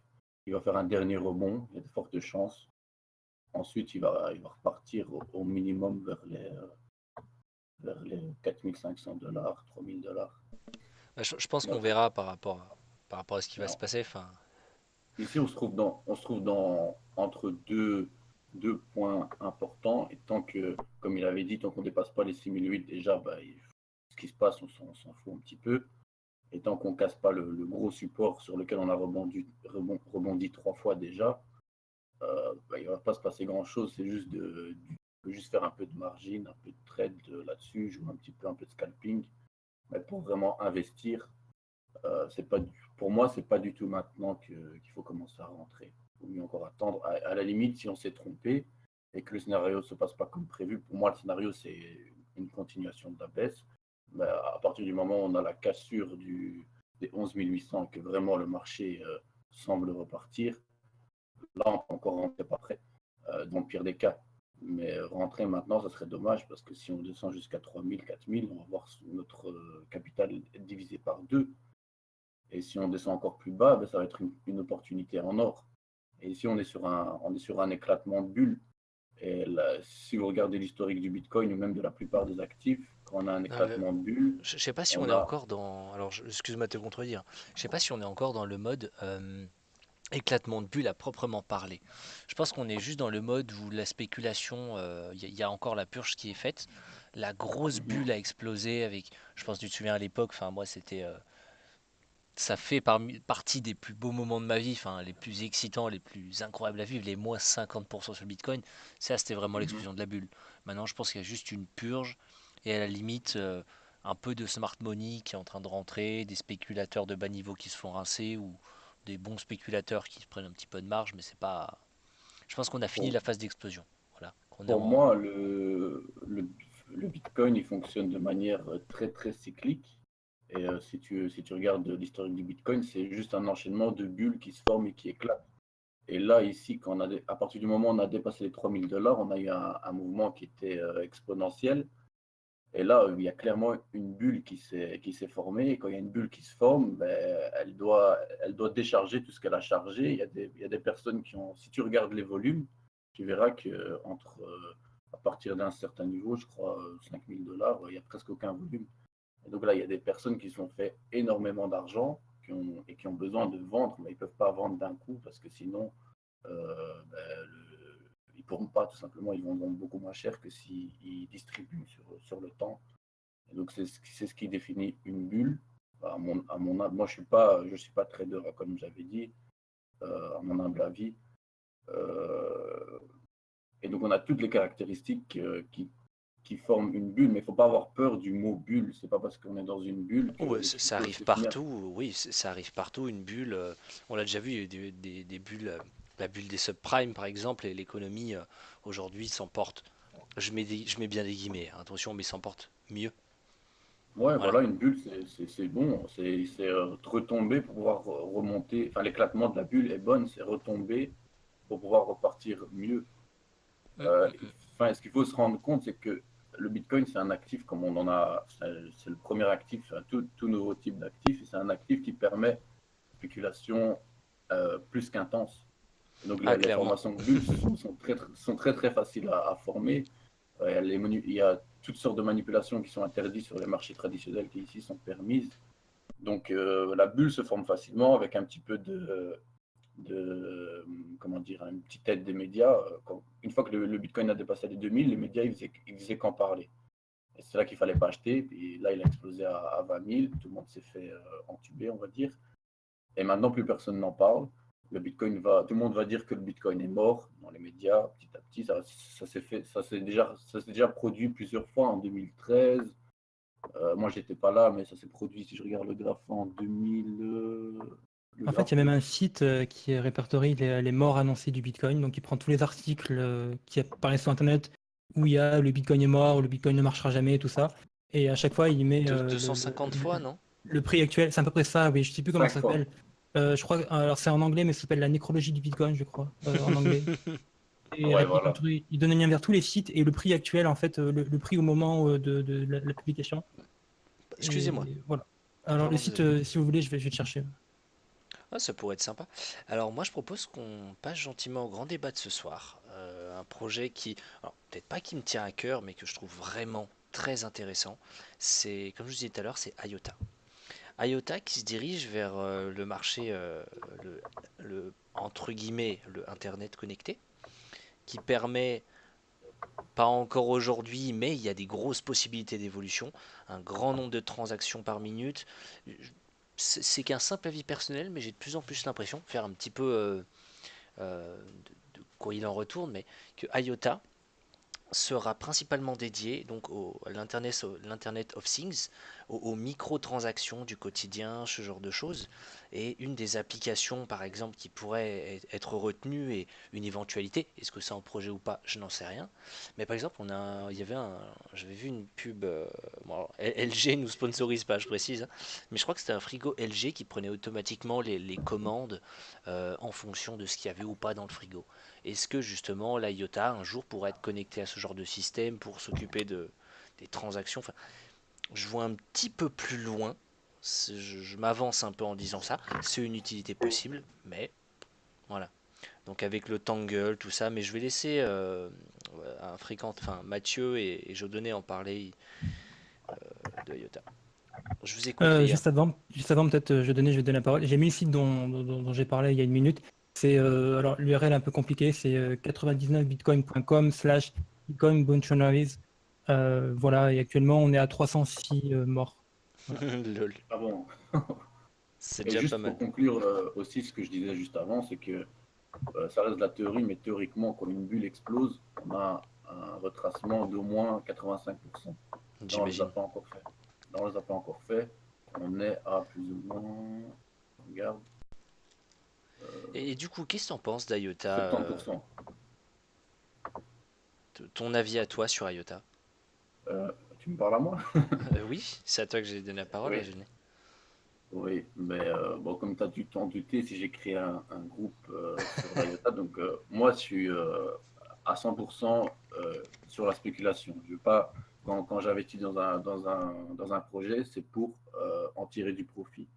va faire un dernier rebond. Il y a de fortes chances. Ensuite, il va repartir au minimum vers les 4500 $, 3000 $. Bah, je pense Et qu'on après, verra par rapport à ce qui va se non. passer. Enfin, Ici, on se trouve entre deux points importants. Et tant que, comme il avait dit, tant qu'on ne dépasse pas les 6008, déjà, bah, ce qui se passe, on s'en fout un petit peu. Et tant qu'on ne casse pas le gros support sur lequel on a rebondi 3 fois déjà, bah, il ne va pas se passer grand-chose. C'est juste juste faire un peu de margin, un peu de trade là-dessus, jouer un peu de scalping. Mais pour vraiment investir, c'est pas pour moi, c'est pas du tout maintenant qu'il faut commencer à rentrer. Il vaut mieux encore attendre. À la limite, si on s'est trompé et que le scénario ne se passe pas comme prévu, pour moi, le scénario, c'est une continuation de la baisse. Mais à partir du moment où on a la cassure des 11 800 et que vraiment le marché semble repartir, là, on peut encore rentrer pas prêt, dans le pire des cas. Mais rentrer maintenant, ça serait dommage parce que si on descend jusqu'à 3000, 4000, on va voir notre capital divisé par 2. Et si on descend encore plus bas, ben, ça va être une opportunité en or. Et ici, on est sur un éclatement de bulle. Et là, si vous regardez l'historique du Bitcoin ou même de la plupart des actifs, quand on a un non, éclatement de bulle, je sais pas si on on est a... encore dans. Alors, excuse-moi de te contredire. Je sais pas si on est encore dans le mode éclatement de bulle à proprement parler. Je pense qu'on est juste dans le mode où la spéculation, il y a encore la purge qui est faite. La grosse bulle a explosé avec. Je pense que tu te souviens à l'époque. Enfin, moi, c'était. Ça fait partie des plus beaux moments de ma vie, enfin les plus excitants, les plus incroyables à vivre, les moins 50% sur le Bitcoin, ça c'était vraiment Mhm. l'explosion de la bulle. Maintenant je pense qu'il y a juste une purge et à la limite un peu de smart money qui est en train de rentrer, des spéculateurs de bas niveau qui se font rincer ou des bons spéculateurs qui se prennent un petit peu de marge, mais c'est pas. Je pense qu'on a fini pour, la phase d'explosion. Voilà, qu'on est pour en. moi, le Bitcoin, il fonctionne de manière très, très cyclique. Et si tu regardes l'historique du Bitcoin, c'est juste un enchaînement de bulles qui se forment et qui éclatent. Et là, ici, à partir du moment où on a dépassé les 3000 $, on a eu un mouvement qui était exponentiel. Et là, il y a clairement une bulle qui s'est formée. Et quand il y a une bulle qui se forme, ben, elle doit décharger tout ce qu'elle a chargé. Il y a des personnes qui ont, si tu regardes les volumes, tu verras que à partir d'un certain niveau, je crois 5 000 $, il n'y a presque aucun volume. Et donc là, il y a des personnes qui se sont fait énormément d'argent et qui ont besoin de vendre, mais ils ne peuvent pas vendre d'un coup parce que sinon, ben, ils ne pourront pas, tout simplement, ils vendront beaucoup moins cher que s'ils distribuent sur le temps. Et donc c'est ce qui définit une bulle. Moi, je ne suis pas trader, comme j'avais dit, à mon humble avis. Et donc on a toutes les caractéristiques qui forment une bulle, mais il ne faut pas avoir peur du mot bulle. C'est pas parce qu'on est dans une bulle que Ouais, les ça cryptos arrive se finir. partout, oui, ça arrive partout, une bulle. On l'a déjà vu, il y a eu des bulles, la bulle des subprimes par exemple, et l'économie aujourd'hui s'en porte. Je mets bien des guillemets, hein, attention, mais s'en porte mieux. Ouais, Voilà. voilà, une bulle, c'est bon. C'est retomber pour pouvoir remonter. Enfin, l'éclatement de la bulle est bonne, c'est retomber pour pouvoir repartir mieux. Mm, Euh, mm, mm. Enfin, ce qu'il faut se rendre compte, c'est que le Bitcoin, c'est un actif comme on en a. C'est le premier actif, enfin, tout nouveau type d'actif, et c'est un actif qui permet spéculation plus qu'intense. Et donc, Ah, les clairement. formations de bulles sont très, très faciles à former. Il y a toutes sortes de manipulations qui sont interdites sur les marchés traditionnels qui ici sont permises. Donc la bulle se forme facilement avec un petit peu comment dire, une petite aide des médias. Une fois que le Bitcoin a dépassé les 2000, les médias ils faisaient qu'en parler. Et c'est là qu'il ne fallait pas acheter. Puis là, il a explosé à 20 000. Tout le monde s'est fait entuber, on va dire. Et maintenant, plus personne n'en parle. Tout le monde va dire que le Bitcoin est mort dans les médias, petit à petit. Ça s'est déjà produit plusieurs fois en 2013. Moi, j'étais pas là, mais ça s'est produit, si je regarde le graphe, en 2000. Le En fait, graphe, il y a même un site qui répertorie les morts annoncées du Bitcoin. Donc, il prend tous les articles qui apparaissent sur Internet où il y a le Bitcoin est mort, le Bitcoin ne marchera jamais, tout ça. Et à chaque fois, il met 250 fois, non? le prix actuel. C'est à peu près ça, oui. Je sais plus comment 5 ça fois. s'appelle. Je crois, alors c'est en anglais, mais ça s'appelle la nécrologie du Bitcoin, je crois, en anglais. Et Ouais, voilà. il donne un lien vers tous les sites et le prix actuel, en fait, le prix au moment de la publication. Excusez-moi, Et voilà. Alors, le vraiment site, désolé. si vous voulez, je vais le chercher. Ah, ça pourrait être sympa. Alors moi je propose qu'on passe gentiment au grand débat de ce soir. Un projet qui, alors peut-être pas qui me tient à cœur, mais que je trouve vraiment très intéressant. C'est, comme je vous disais tout à l'heure, c'est IOTA. IOTA qui se dirige vers le marché, le, entre guillemets, le Internet connecté, qui permet, pas encore aujourd'hui, mais il y a des grosses possibilités d'évolution, un grand nombre de transactions par minute. C'est qu'un simple avis personnel, mais j'ai de plus en plus l'impression, faire un petit peu de quoi il en retourne, mais que IOTA sera principalement dédié donc à l'Internet of Things, aux microtransactions du quotidien, ce genre de choses. Et une des applications, par exemple, qui pourrait être retenue et une éventualité, est-ce que c'est en projet ou pas, je n'en sais rien. Mais par exemple, j'avais vu une pub, bon, alors, LG nous sponsorise pas, je précise, hein, mais je crois que c'était un frigo LG qui prenait automatiquement les commandes en fonction de ce qu'il y avait ou pas dans le frigo. Est-ce que justement l'IOTA un jour pourrait être connecté à ce genre de système pour s'occuper des transactions? Enfin, je vois un petit peu plus loin. Je m'avance un peu en disant ça. C'est une utilité possible, mais voilà. Donc avec le Tangle, tout ça, mais je vais laisser enfin Mathieu et Jodonné en parler de IOTA. Je vous écoute les gars. Juste avant peut-être, je vais donner la parole. J'ai mis le site dont j'ai parlé il y a une minute. C'est alors l'URL est un peu compliqué, c'est 99bitcoin.com/Bitcoin Functionaries. Voilà, et actuellement on est à 306 morts. Voilà. Lol. Ah bon. C'est Et déjà pas juste pour mal. conclure aussi, ce que je disais juste avant, c'est que ça reste de la théorie, mais théoriquement, quand une bulle explose, on a un retracement d'au moins 85%. Là, on ne les a J'imagine. pas encore fait. Là, on les a pas encore fait. On est à plus ou moins, regarde, Et du coup, qu'est-ce que t'en penses d'IOTA 70%. ton avis à toi sur IOTA? Tu me parles à moi? Oui, c'est à toi que j'ai donné la parole, Oui. déjeuner. Oui, mais bon, comme tu as dû t'en douter, si j'ai créé un groupe sur l'IOTA, donc moi je suis à 100% sur la spéculation. Je veux pas, quand j'investis dans un projet, c'est pour en tirer du profit.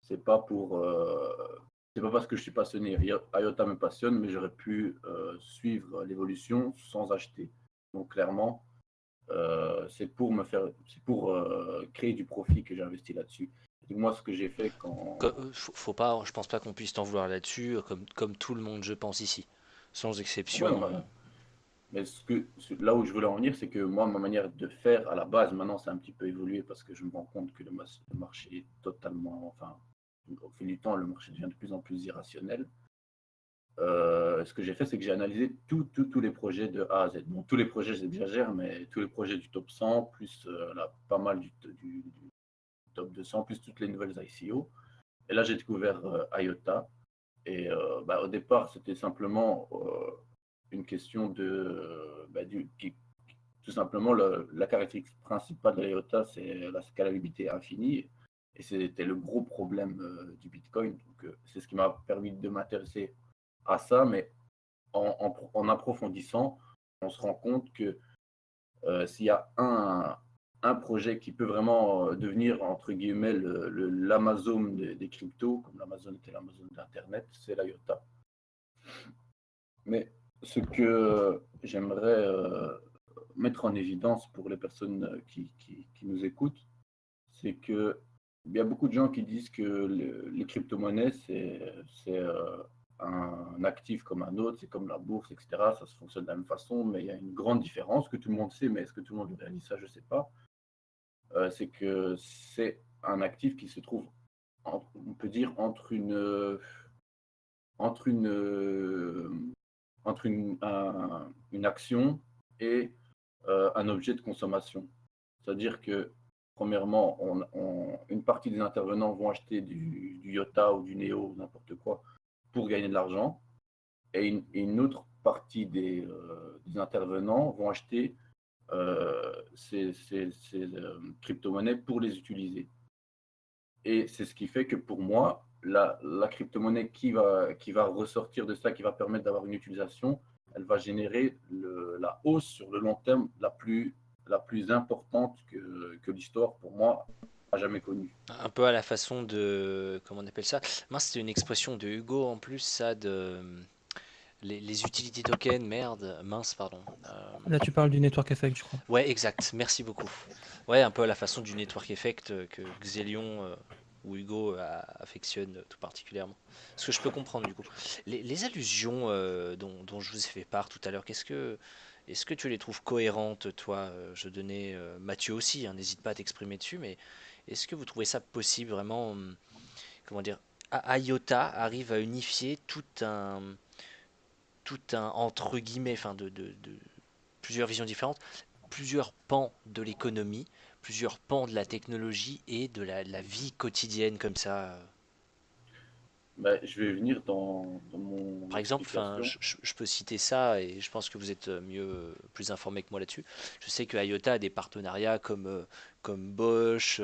C'est pas pour, c'est pas parce que je suis passionné. IOTA me passionne, mais j'aurais pu suivre l'évolution sans acheter. Donc clairement, c'est pour créer du profit que j'ai investi là-dessus. Et moi, ce que j'ai fait Faut pas, je pense pas qu'on puisse t'en vouloir là-dessus, comme tout le monde, je pense ici, sans ouais, exception. mais là où je voulais en venir, c'est que moi, ma manière de faire à la base, maintenant, c'est un petit peu évolué parce que je me rends compte que le marché est totalement, enfin, au fil du temps, le marché devient de plus en plus irrationnel. Ce que j'ai fait, c'est que j'ai analysé tous les projets de A à Z. Bon, tous les projets, j'exagère, mais tous les projets du top 100, plus pas mal du top 200, plus toutes les nouvelles ICO. Et là, j'ai découvert IOTA. Et au départ, c'était simplement une question tout simplement, la caractéristique principale de l'IOTA, c'est la scalabilité infinie. Et c'était le gros problème du Bitcoin. Donc, c'est ce qui m'a permis de m'intéresser à ça, mais en approfondissant, on se rend compte que s'il y a un projet qui peut vraiment devenir, entre guillemets, l'Amazon des cryptos, comme l'Amazon était l'Amazon d'Internet, c'est l'IOTA. Mais ce que j'aimerais mettre en évidence pour les personnes qui nous écoutent, c'est que il y a beaucoup de gens qui disent que les crypto-monnaies, c'est un actif comme un autre, c'est comme la bourse, etc. Ça se fonctionne de la même façon, mais il y a une grande différence que tout le monde sait, mais est-ce que tout le monde réalise ça? Je ne sais pas. C'est que c'est un actif qui se trouve, on peut dire, entre une action et un objet de consommation. C'est-à-dire que, premièrement, une partie des intervenants vont acheter du IOTA ou du NEO, n'importe quoi, pour gagner de l'argent, et une autre partie des intervenants vont acheter ces crypto-monnaies pour les utiliser. Et c'est ce qui fait que pour moi, la crypto-monnaie qui va ressortir de ça, qui va permettre d'avoir une utilisation, elle va générer la hausse sur le long terme la plus importante que l'histoire, pour moi, a jamais connue. Un peu à la façon de, comment on appelle ça? Mince, c'était une expression de Hugo en plus, ça, de les utility tokens, merde, mince, pardon. Là, tu parles du network effect, je crois. Ouais, exact, merci beaucoup. Ouais, un peu à la façon du network effect que Xelion ou Hugo affectionne tout particulièrement. Ce que je peux comprendre du coup. Les allusions dont je vous ai fait part tout à l'heure, est-ce que tu les trouves cohérentes, toi? Je donnais Mathieu aussi, hein, n'hésite pas à t'exprimer dessus, mais est-ce que vous trouvez ça possible vraiment, comment dire, IOTA arrive à unifier tout un entre guillemets, enfin de plusieurs visions différentes, plusieurs pans de l'économie, plusieurs pans de la technologie et de la vie quotidienne comme ça. Je vais venir dans mon Par exemple, enfin, explication. je peux citer ça et je pense que vous êtes plus informé que moi là-dessus. Je sais que IOTA a des partenariats comme Bosch,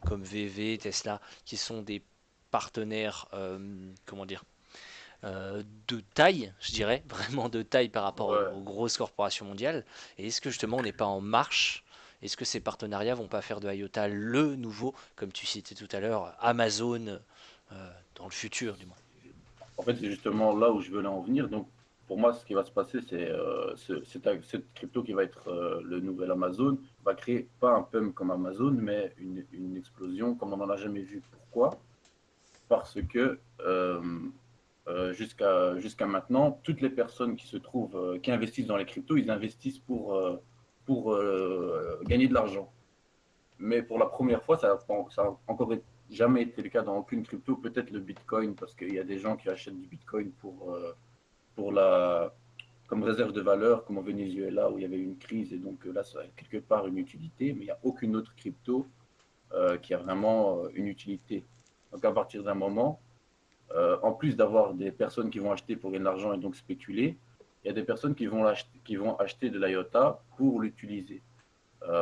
comme VV, Tesla, qui sont des partenaires, comment dire, de taille, je dirais, vraiment de taille par rapport Ouais. aux grosses corporations mondiales. Et est-ce que justement on n'est pas en marche? Est-ce que ces partenariats vont pas faire de IOTA le nouveau, comme tu citais tout à l'heure, Amazon dans le futur du moins? En fait, c'est justement là où je veux en venir. Donc, pour moi, ce qui va se passer, c'est cette crypto qui va être le nouvel Amazon va créer pas un pump comme Amazon, mais une explosion comme on n'en a jamais vu. Pourquoi? Parce que jusqu'à maintenant, toutes les personnes qui se trouvent, qui investissent dans les cryptos, ils investissent pour gagner de l'argent. Mais pour la première fois, ça a encore jamais été le cas dans aucune crypto, peut-être le Bitcoin, parce qu'il y a des gens qui achètent du Bitcoin pour comme réserve de valeur, comme au Venezuela où il y avait une crise, et donc là, ça a quelque part une utilité, mais il n'y a aucune autre crypto qui a vraiment une utilité. Donc à partir d'un moment, en plus d'avoir des personnes qui vont acheter pour gagner de l'argent et donc spéculer, il y a des personnes qui vont acheter de l'IOTA pour l'utiliser.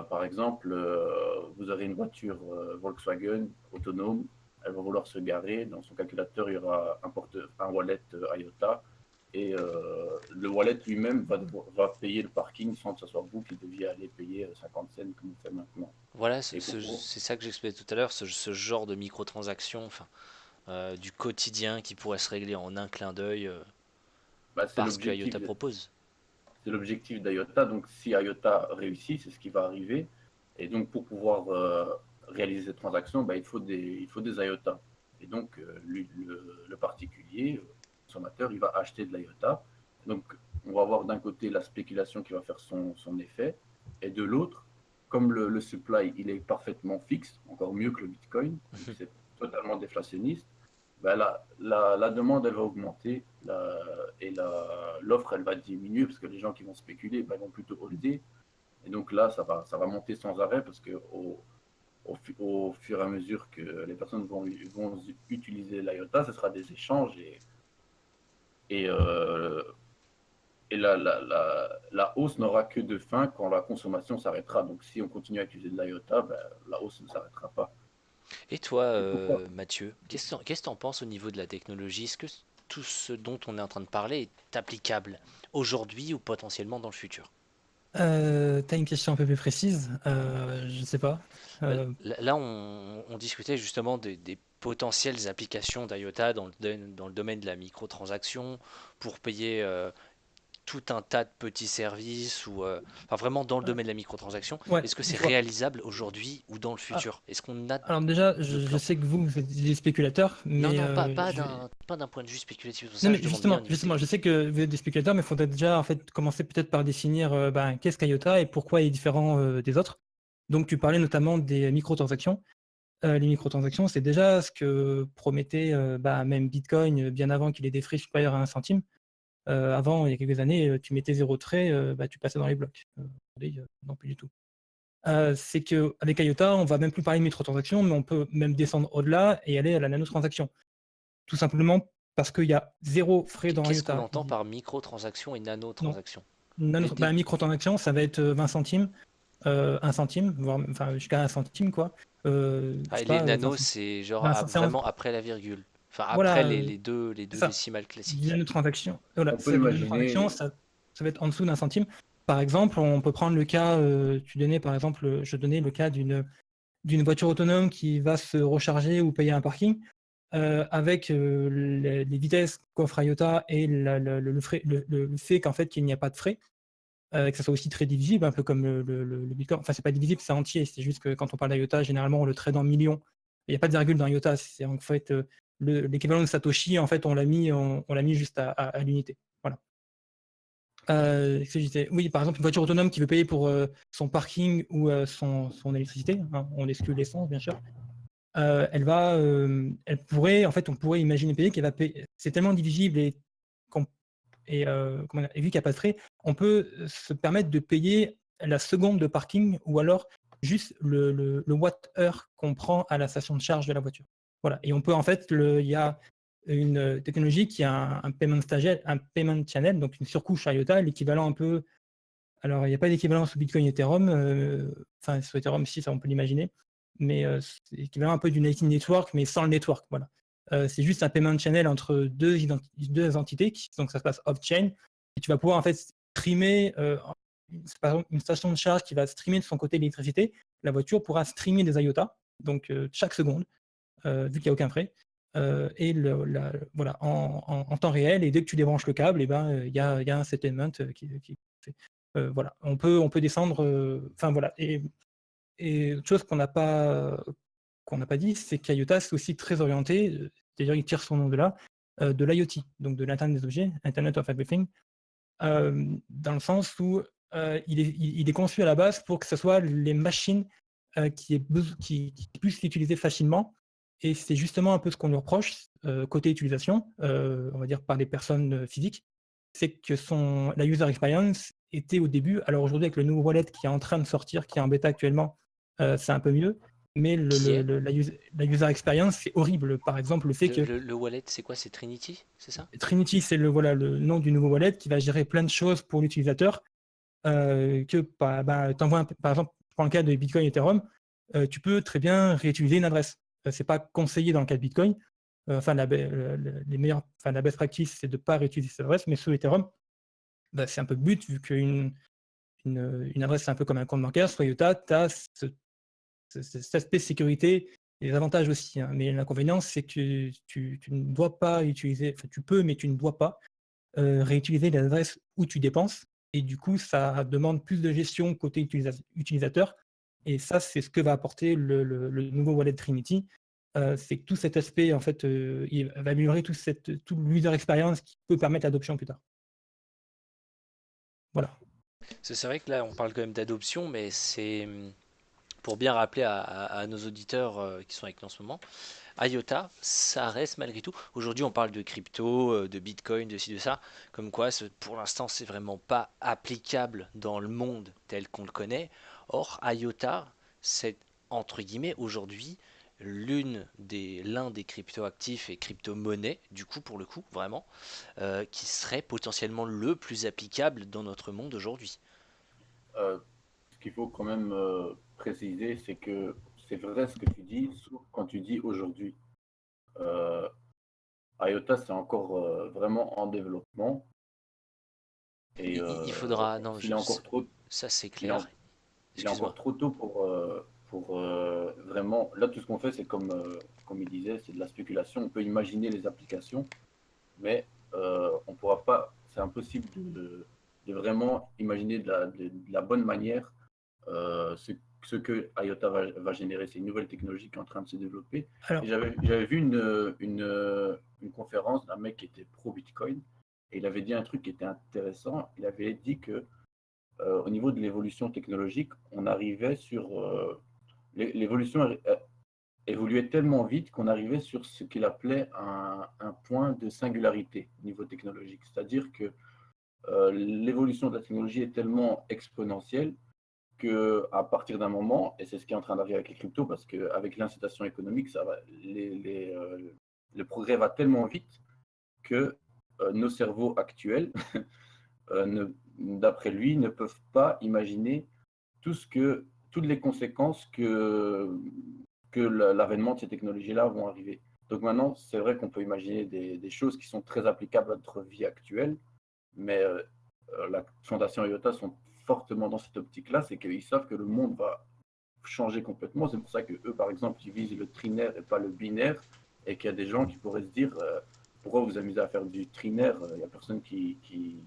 Par exemple, vous aurez une voiture Volkswagen autonome, elle va vouloir se garer. Dans son calculateur, il y aura un wallet IOTA et le wallet lui-même va payer le parking sans que ce soit vous qui deviez aller payer 50 cents comme vous faites maintenant. Voilà, Et pour, c'est ça que j'expliquais tout à l'heure, ce genre de microtransactions, enfin, du quotidien qui pourrait se régler en un clin d'œil bah, parce que IOTA propose. c'est l'objectif d'IOTA. Donc, si IOTA réussit, c'est ce qui va arriver. Et donc, pour pouvoir réaliser cette transaction, bah, il faut des IOTA. Et donc, le particulier, le consommateur, il va acheter de l'IOTA. Donc, on va avoir d'un côté la spéculation qui va faire son effet, et de l'autre, comme le supply, il est parfaitement fixe, encore mieux que le Bitcoin, c'est totalement déflationniste, ben la demande, elle va augmenter et l'offre, elle va diminuer parce que les gens qui vont spéculer ben, vont plutôt holder. Et donc là, ça va monter sans arrêt parce que au fur et à mesure que les personnes vont utiliser l'IOTA, ce sera des échanges et, euh, et la hausse n'aura que de fin quand la consommation s'arrêtera. Donc si on continue à utiliser de l'IOTA, ben, la hausse ne s'arrêtera pas. Et toi, Et pourquoi Mathieu, qu'est-ce que tu en penses au niveau de la technologie? Est-ce que tout ce dont on est en train de parler est applicable aujourd'hui ou potentiellement dans le futur? T'as une question un peu plus précise? Je sais pas. Bah, Euh, là, on discutait justement des potentielles applications d'IOTA dans le domaine de la microtransaction pour payer tout un tas de petits services ou enfin vraiment dans le domaine de la microtransaction. ouais, Est-ce que je c'est vois. réalisable aujourd'hui ou dans le Ah, futur? Est-ce qu'on a alors déjà, de je plan? sais que vous êtes des spéculateurs, Non, mais non, je vais... pas d'un point de vue spéculatif, pour Non, ça mais je demande bien au niveau justement, je sais technique. que vous êtes des spéculateurs, mais il faudrait déjà en fait commencer peut-être par définir ben, qu'est-ce qu'IOTA et pourquoi il est différent des autres. Donc, tu parlais notamment des microtransactions. Les microtransactions, c'est déjà ce que promettait bah, même Bitcoin bien avant qu'il ait des frais supérieurs à 1 centime. Avant, il y a quelques années, tu mettais 0 trait, bah, tu passais dans les blocs. Aujourd'hui, non, plus du tout. C'est qu'avec IOTA, on va même plus parler de microtransactions, mais on peut même descendre au-delà et aller à la nanotransaction. Tout simplement parce qu'il y a 0 frais dans Qu'est-ce qu'on IOTA. entend par microtransaction et Non, nanotransaction? bah, microtransaction, ça va être 20 centimes, 1 centime, voire enfin, jusqu'à 1 centime, quoi. Je Ah, sais et les pas, nanos, c'est genre 20 vraiment après la virgule. Enfin, après voilà, les c'est deux ça. décimales Une classiques. nanotransaction, voilà, on peut c'est une nanotransaction, imaginer, ça va être en dessous d'1 centime. Par exemple, on peut prendre le cas, je donnais le cas d'une voiture autonome qui va se recharger ou payer un parking. Avec les vitesses qu'offre IOTA et le fait qu'en fait qu'il n'y a pas de frais, que ça soit aussi très divisible, un peu comme le Bitcoin. Enfin, c'est pas divisible, c'est entier. C'est juste que quand on parle d'IOTA, généralement, on le trade en millions. Il n'y a pas de virgule dans IOTA. C'est en fait l'équivalent de Satoshi. En fait, on l'a mis juste à l'unité. Voilà. Qu'est-ce que je disais? Oui, par exemple, une voiture autonome qui veut payer pour son parking ou son électricité, hein, on exclut l'essence, bien sûr. Elle pourrait, en fait, on pourrait imaginer payer qu'elle va payer. C'est tellement divisible et vu qu'il n'y a pas de frais, on peut se permettre de payer la seconde de parking ou alors juste le watt-heure qu'on prend à la station de charge de la voiture. Voilà. Et on peut en fait, il y a une technologie qui a un payment channel, donc une surcouche IOTA, l'équivalent un peu. Alors, il n'y a pas d'équivalent sous Bitcoin et Ethereum. Enfin, sur Ethereum, si, ça on peut l'imaginer. Mais c'est l'équivalent un peu du Lightning Network, mais sans le network. Voilà. C'est juste un payment channel entre deux entités, donc ça se passe off-chain. Et tu vas pouvoir en fait streamer, par exemple, une station de charge qui va streamer de son côté l'électricité. La voiture pourra streamer des IOTA, donc chaque seconde, vu qu'il n'y a aucun frais. Et voilà, en temps réel. Et dès que tu débranches le câble, et ben, il y a un settlement qui fait. Voilà, on peut descendre. Enfin voilà. Et autre chose qu'on n'a pas dit, c'est qu'IOTA c'est aussi très orienté. D'ailleurs, il tire son nom de là, de l'IoT, donc de l'Internet des objets, Internet of Everything, dans le sens où il est conçu à la base pour que ce soit les machines qui puissent l'utiliser facilement. Et c'est justement un peu ce qu'on lui reproche côté utilisation, on va dire par les personnes physiques, c'est que la user experience était au début. Alors aujourd'hui, avec le nouveau wallet qui est en train de sortir, qui est en bêta actuellement, c'est un peu mieux. Mais Qui est? la user experience, c'est horrible. Par exemple, le fait que Le wallet, c'est quoi? C'est Trinity? C'est ça? Trinity, c'est le nom du nouveau wallet qui va gérer plein de choses pour l'utilisateur. Par exemple, je prends le cas de Bitcoin et Ethereum, tu peux très bien réutiliser une adresse. C'est pas conseillé dans le cas de Bitcoin, les meilleurs, enfin, la best practice, c'est de ne pas réutiliser cette adresse, mais sous Ethereum, bah, c'est un peu le but, vu qu'une adresse, c'est un peu comme un compte bancaire. Sur IOTA, tu as cet aspect sécurité et les avantages aussi, hein. Mais l'inconvénient, c'est que tu ne dois pas utiliser, enfin, tu peux, mais tu ne dois pas réutiliser les adresses où tu dépenses. Et du coup, ça demande plus de gestion côté utilisateur. Et ça, c'est ce que va apporter le nouveau wallet Trinity. C'est que tout cet aspect, en fait, il va améliorer tout l'user experience qui peut permettre l'adoption plus tard. Voilà. C'est vrai que là, on parle quand même d'adoption, mais c'est pour bien rappeler à nos auditeurs qui sont avec nous en ce moment, IOTA, ça reste malgré tout. Aujourd'hui, on parle de crypto, de Bitcoin, de ci, de ça. Comme quoi, pour l'instant, c'est vraiment pas applicable dans le monde tel qu'on le connaît. Or, IOTA, c'est entre guillemets aujourd'hui l'un des crypto-actifs et crypto-monnaies, du coup, pour le coup, vraiment, qui serait potentiellement le plus applicable dans notre monde aujourd'hui. Euh, Ce qu'il faut quand même préciser, c'est que c'est vrai ce que tu dis, sauf quand tu dis aujourd'hui. Euh, IOTA, c'est encore vraiment en développement et Il faudra, non, s'il est encore trop, ça c'est il est, clair. il est encore Excuse-moi. trop tôt pour vraiment. Là, tout ce qu'on fait, c'est comme il disait, c'est de la spéculation. On peut imaginer les applications, mais on pourra pas. C'est impossible de vraiment imaginer de la bonne manière ce que IOTA va générer. C'est une nouvelle technologie qui est en train de se développer. Alors, Et j'avais vu une conférence d'un mec qui était pro Bitcoin et il avait dit un truc qui était intéressant. Il avait dit que au niveau de l'évolution technologique, on arrivait sur l'évolution évoluait tellement vite qu'on arrivait sur ce qu'il appelait un point de singularité au niveau technologique. C'est-à-dire que l'évolution de la technologie est tellement exponentielle qu'à partir d'un moment, et c'est ce qui est en train d'arriver avec les cryptos, parce qu'avec l'incitation économique, le progrès va tellement vite que nos cerveaux actuels, d'après lui, ne peuvent pas imaginer toutes les conséquences que l'avènement de ces technologies-là vont arriver. Donc maintenant, c'est vrai qu'on peut imaginer des choses qui sont très applicables à notre vie actuelle, mais la Fondation IOTA sont fortement dans cette optique-là, c'est qu'ils savent que le monde va changer complètement. C'est pour ça que eux, par exemple, ils visent le trinaire et pas le binaire, et qu'il y a des gens qui pourraient se dire pourquoi vous amusez à faire du trinaire. Il n'y a personne il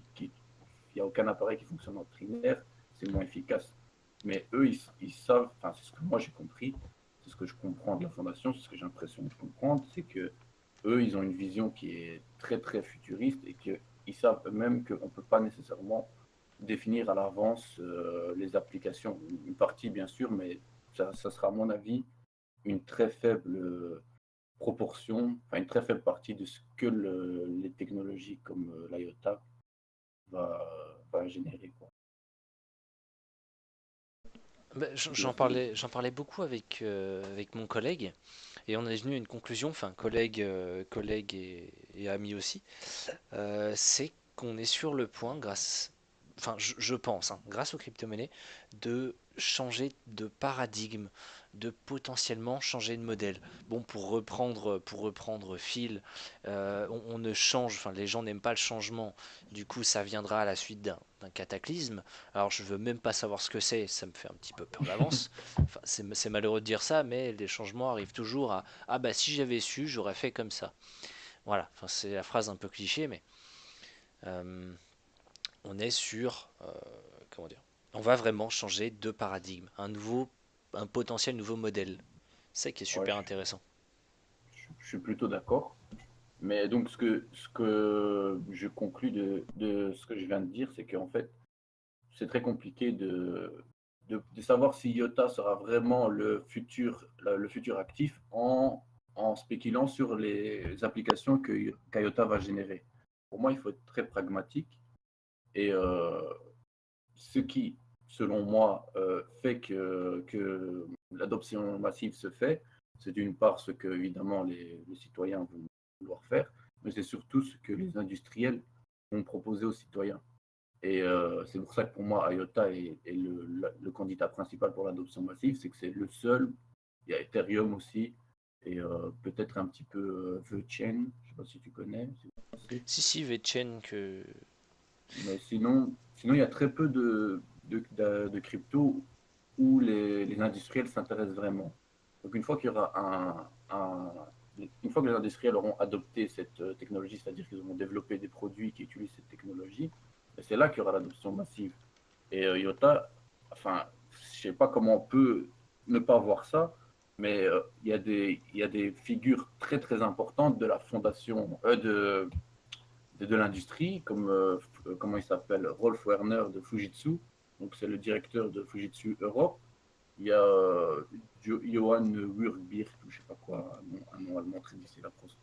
n'y a aucun appareil qui fonctionne en trinaire, c'est moins efficace. Mais eux, ils savent, enfin, c'est ce que moi j'ai compris, c'est ce que je comprends de la fondation, c'est ce que j'ai l'impression de comprendre, c'est que eux, ils ont une vision qui est très très futuriste et qu'ils savent eux-mêmes qu'on ne peut pas nécessairement définir à l'avance les applications. Une partie, bien sûr, mais ça sera, à mon avis, une très faible proportion, enfin une très faible partie de ce que les technologies comme l'IOTA va générer, quoi. Ben, Tu vois ce que je veux dire? j'en parlais beaucoup avec mon collègue et on est venu à une conclusion, enfin collègue et ami aussi, c'est qu'on est sur le point, enfin je pense, hein, grâce aux crypto-monnaies, de changer de paradigme, de potentiellement changer de modèle. Bon, pour reprendre Phil, on ne change, enfin les gens n'aiment pas le changement, du coup ça viendra à la suite d'un cataclysme. Alors je veux même pas savoir ce que c'est, ça me fait un petit peu peur d'avance. Enfin, c'est malheureux de dire ça, mais les changements arrivent toujours à ah bah si j'avais su, j'aurais fait comme ça. Voilà, enfin c'est la phrase un peu cliché, mais euh, on est sur comment dire, on va vraiment changer de paradigme, un potentiel nouveau modèle. C'est ça qui est Ouais, super intéressant. je suis plutôt d'accord. Mais donc, ce que je conclus de ce que je viens de dire, c'est qu'en fait, c'est très compliqué de savoir si IOTA sera vraiment le futur actif en spéculant sur les applications qu'IOTA va générer. Pour moi, il faut être très pragmatique. Et ce qui, selon moi, fait que l'adoption massive se fait, c'est d'une part ce que, évidemment, les citoyens vont vouloir faire, mais c'est surtout ce que les industriels vont proposer aux citoyens. Et c'est pour ça que pour moi, IOTA est le candidat principal pour l'adoption massive, c'est que c'est le seul, il y a Ethereum aussi, et peut-être un petit peu VeChain, je sais pas si tu connais. Si, VeChain que. Mais sinon, il y a très peu de crypto où les industriels s'intéressent vraiment. Donc une fois qu'il y aura une fois que les industriels auront adopté cette technologie, c'est-à-dire qu'ils auront développé des produits qui utilisent cette technologie, c'est là qu'il y aura l'adoption massive. Et IOTA, enfin, je sais pas comment on peut ne pas voir ça, mais il y a des figures très très importantes de la fondation de l'industrie, comme comment il s'appelle, Rolf Werner de Fujitsu, donc c'est le directeur de Fujitsu Europe. Il y a Johan Wurtbierg, je ne sais pas quoi, un nom allemand très difficile à prononcer,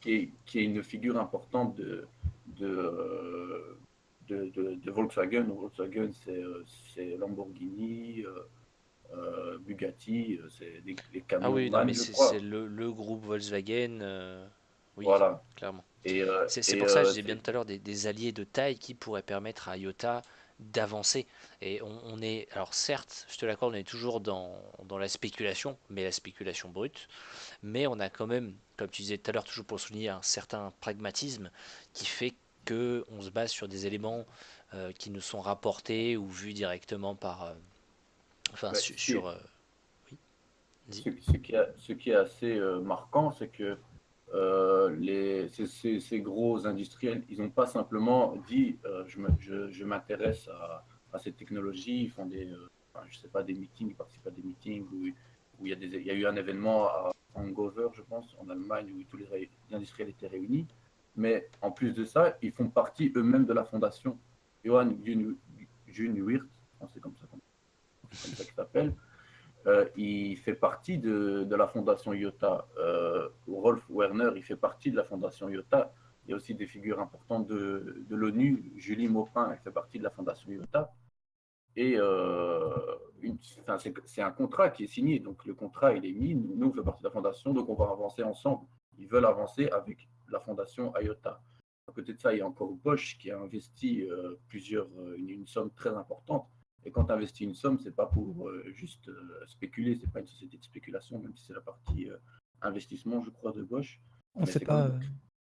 qui est une figure importante de, de Volkswagen. Volkswagen, c'est Lamborghini, Bugatti, c'est les Ah camions oui, non, MAN, mais je c'est crois. le groupe Volkswagen. Oui, Voilà. clairement. Et, C'est pour ça que je disais bien tout à l'heure des alliés de taille qui pourraient permettre à IOTA d'avancer. Et on est, alors certes, je te l'accorde, on est toujours dans la spéculation, mais la spéculation brute. Mais on a quand même, comme tu disais tout à l'heure, toujours pour souligner un certain pragmatisme qui fait que on se base sur des éléments qui nous sont rapportés ou vus directement par, enfin bah, sur, oui, dis. ce qui est assez marquant, c'est que ces gros industriels, ils n'ont pas simplement dit je m'intéresse à cette technologie, ils font enfin, je sais pas, des meetings, ils participent à des meetings où il y a eu un événement à Hangover, je pense, en Allemagne, où tous les industriels étaient réunis. Mais en plus de ça, ils font partie eux-mêmes de la fondation. Johan Junwirt, c'est comme ça qu'il s'appelle, il fait partie de la fondation IOTA. Rolf Werner, il fait partie de la fondation IOTA. Il y a aussi des figures importantes de l'ONU. Julie Maupin, elle fait partie de la fondation IOTA. Et enfin, c'est un contrat qui est signé. Donc le contrat, il est mis. Nous, on fait partie de la fondation, donc on va avancer ensemble. Ils veulent avancer avec la fondation IOTA. À côté de ça, il y a encore Bosch qui a investi une somme très importante. Et quand tu investis une somme, c'est pas pour juste spéculer, c'est pas une société de spéculation, même si c'est la partie investissement, je crois, de Bosch. On ne Mais sait c'est quand pas. même.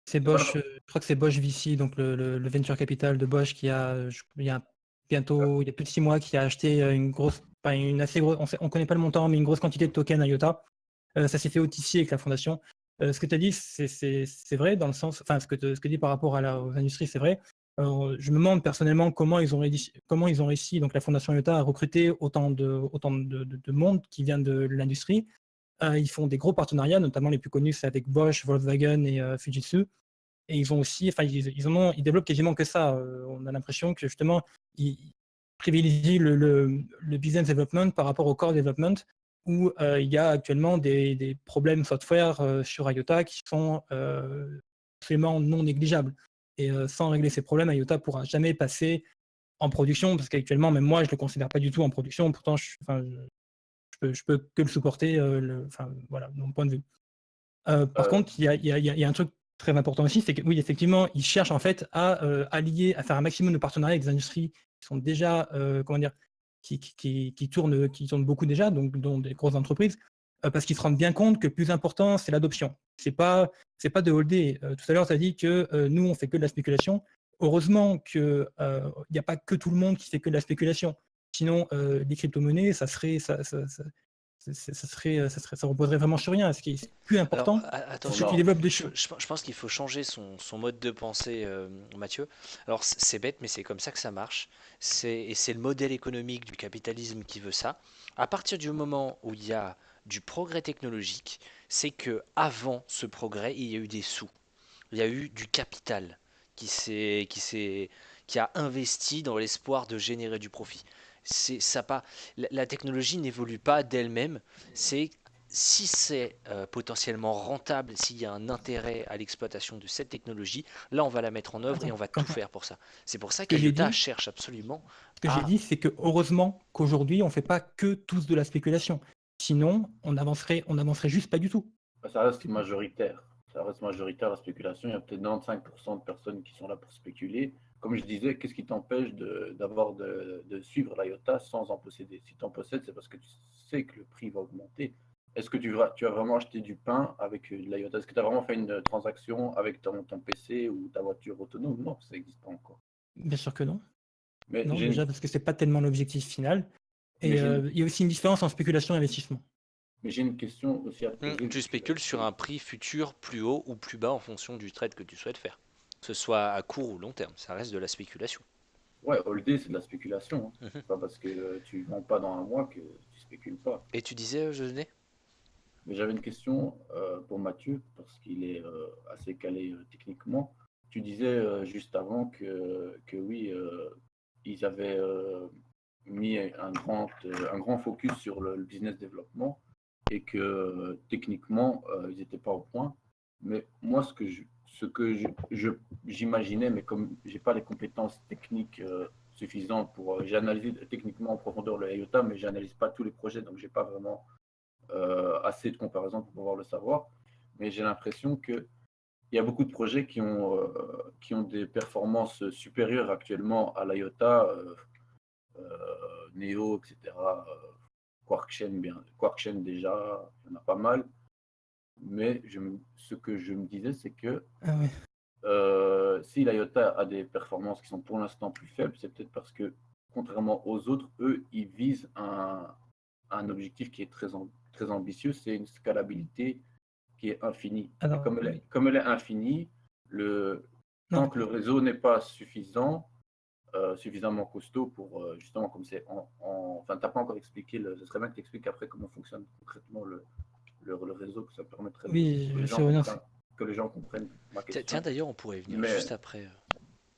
C'est C'est pas Bosch, je crois que c'est Bosch VC, donc le venture capital de Bosch qui a, il y a bientôt, il y a plus de 6 mois, qui a acheté une grosse, enfin une assez grosse, on connaît pas le montant, mais une grosse quantité de tokens à IOTA. Ça s'est fait outiller avec la fondation. Ce que tu as dit, c'est vrai dans le sens, enfin ce que dit par rapport aux industries, c'est vrai. Je me demande personnellement comment ils ont réussi, donc la fondation IOTA, à recruter autant de monde qui vient de l'industrie. Ils font des gros partenariats, notamment les plus connus, c'est avec Bosch, Volkswagen et Fujitsu. Et ils ont aussi, enfin, ils développent quasiment que ça. On a l'impression que justement, ils privilégient le business development par rapport au core development, où il y a actuellement des problèmes software sur IOTA qui sont absolument non négligeables. Et sans régler ces problèmes, IOTA ne pourra jamais passer en production, parce qu'actuellement, même moi, je ne le considère pas du tout en production. Pourtant, je peux que le supporter, enfin, voilà, de mon point de vue. Par euh, contre, il y a un truc très important aussi, c'est que oui, effectivement, ils cherchent en fait à allier, à faire un maximum de partenariats avec des industries qui sont déjà, comment dire, qui tournent beaucoup déjà, donc dont des grosses entreprises, parce qu'ils se rendent bien compte que le plus important, c'est l'adoption. C'est pas de holder. Tout à l'heure, tu as dit que nous, on fait que de la spéculation. Heureusement qu'il n'y a pas que tout le monde qui fait que de la spéculation. Sinon, les crypto-monnaies, ça reposerait vraiment sur rien. Ce qui est plus Alors, important, c'est ceux qui attention, non, développent des je, choses. je pense qu'il faut changer son mode de pensée, Mathieu. Alors, c'est bête, mais c'est comme ça que ça marche. Et c'est le modèle économique du capitalisme qui veut ça. À partir du moment où il y a du progrès technologique, c'est que avant ce progrès, il y a eu des sous. Il y a eu du capital qui s'est, qui s'est, qui a investi dans l'espoir de générer du profit. C'est ça pas, la technologie n'évolue pas d'elle-même. C'est si c'est potentiellement rentable, s'il y a un intérêt à l'exploitation de cette technologie, là on va la mettre en œuvre et Attends, on va tout attends. faire pour ça. C'est pour ça Ce que j'ai qu'IOTA dit, cherche absolument ce que j'ai à. dit, c'est que heureusement qu'aujourd'hui, on ne fait pas que tous de la spéculation. Sinon, on avancerait juste pas du tout. ça reste majoritaire. Ça reste majoritaire la spéculation. Il y a peut-être 95% de personnes qui sont là pour spéculer. Comme je disais, qu'est-ce qui t'empêche de suivre l'IOTA sans en posséder? Si tu en possèdes, c'est parce que tu sais que le prix va augmenter. est-ce que tu as vraiment acheté du pain avec de l'IoT? Est-ce que tu as vraiment fait une transaction avec ton PC ou ta voiture autonome? Non, ça n'existe pas encore. Bien sûr que non. Mais Non, j'ai une, déjà parce que c'est pas tellement l'objectif final. mais Et j'ai une, il y a aussi une différence en spéculation et investissement. mais j'ai une question aussi à te poser. Tu spécules sur un prix futur plus haut ou plus bas en fonction du trade que tu souhaites faire. Que ce soit à court ou long terme, ça reste de la spéculation. Ouais, holder, c'est de la spéculation, hein. Mhm. C'est pas parce que tu vends pas dans un mois que tu spécules pas. Et tu disais, Jeunet? Mais j'avais une question pour Mathieu, parce qu'il est assez calé techniquement. Tu disais juste avant que oui, ils avaient mis un grand focus sur le business développement et que techniquement, ils n'étaient pas au point. Mais moi, j'imaginais, mais comme j'ai pas les compétences techniques suffisantes pour... j'ai analysé techniquement en profondeur le IOTA, mais j'analyse pas tous les projets, donc j'ai pas vraiment assez de comparaison pour pouvoir le savoir. Mais j'ai l'impression qu'il y a beaucoup de projets qui ont des performances supérieures actuellement à l'IOTA, Neo, etc. QuarkChain déjà, il y en a pas mal. Mais ce que je me disais, c'est que Ah ouais. si l'IOTA a des performances qui sont pour l'instant plus faibles, c'est peut-être parce que, contrairement aux autres, eux, ils visent un objectif qui est très ambitieux, c'est une scalabilité qui est infinie. Et Alors, oui. comme elle est infinie, tant Non, que le réseau n'est pas suffisamment costaud pour justement, comme c'est enfin, tu n'as pas encore expliqué, ce serait bien que tu expliques après comment fonctionne concrètement le réseau, que ça permettrait oui, que les je gens vais revenir. comprennent, que les gens comprennent ma Tiens, question. d'ailleurs, on pourrait y venir Mais, juste après.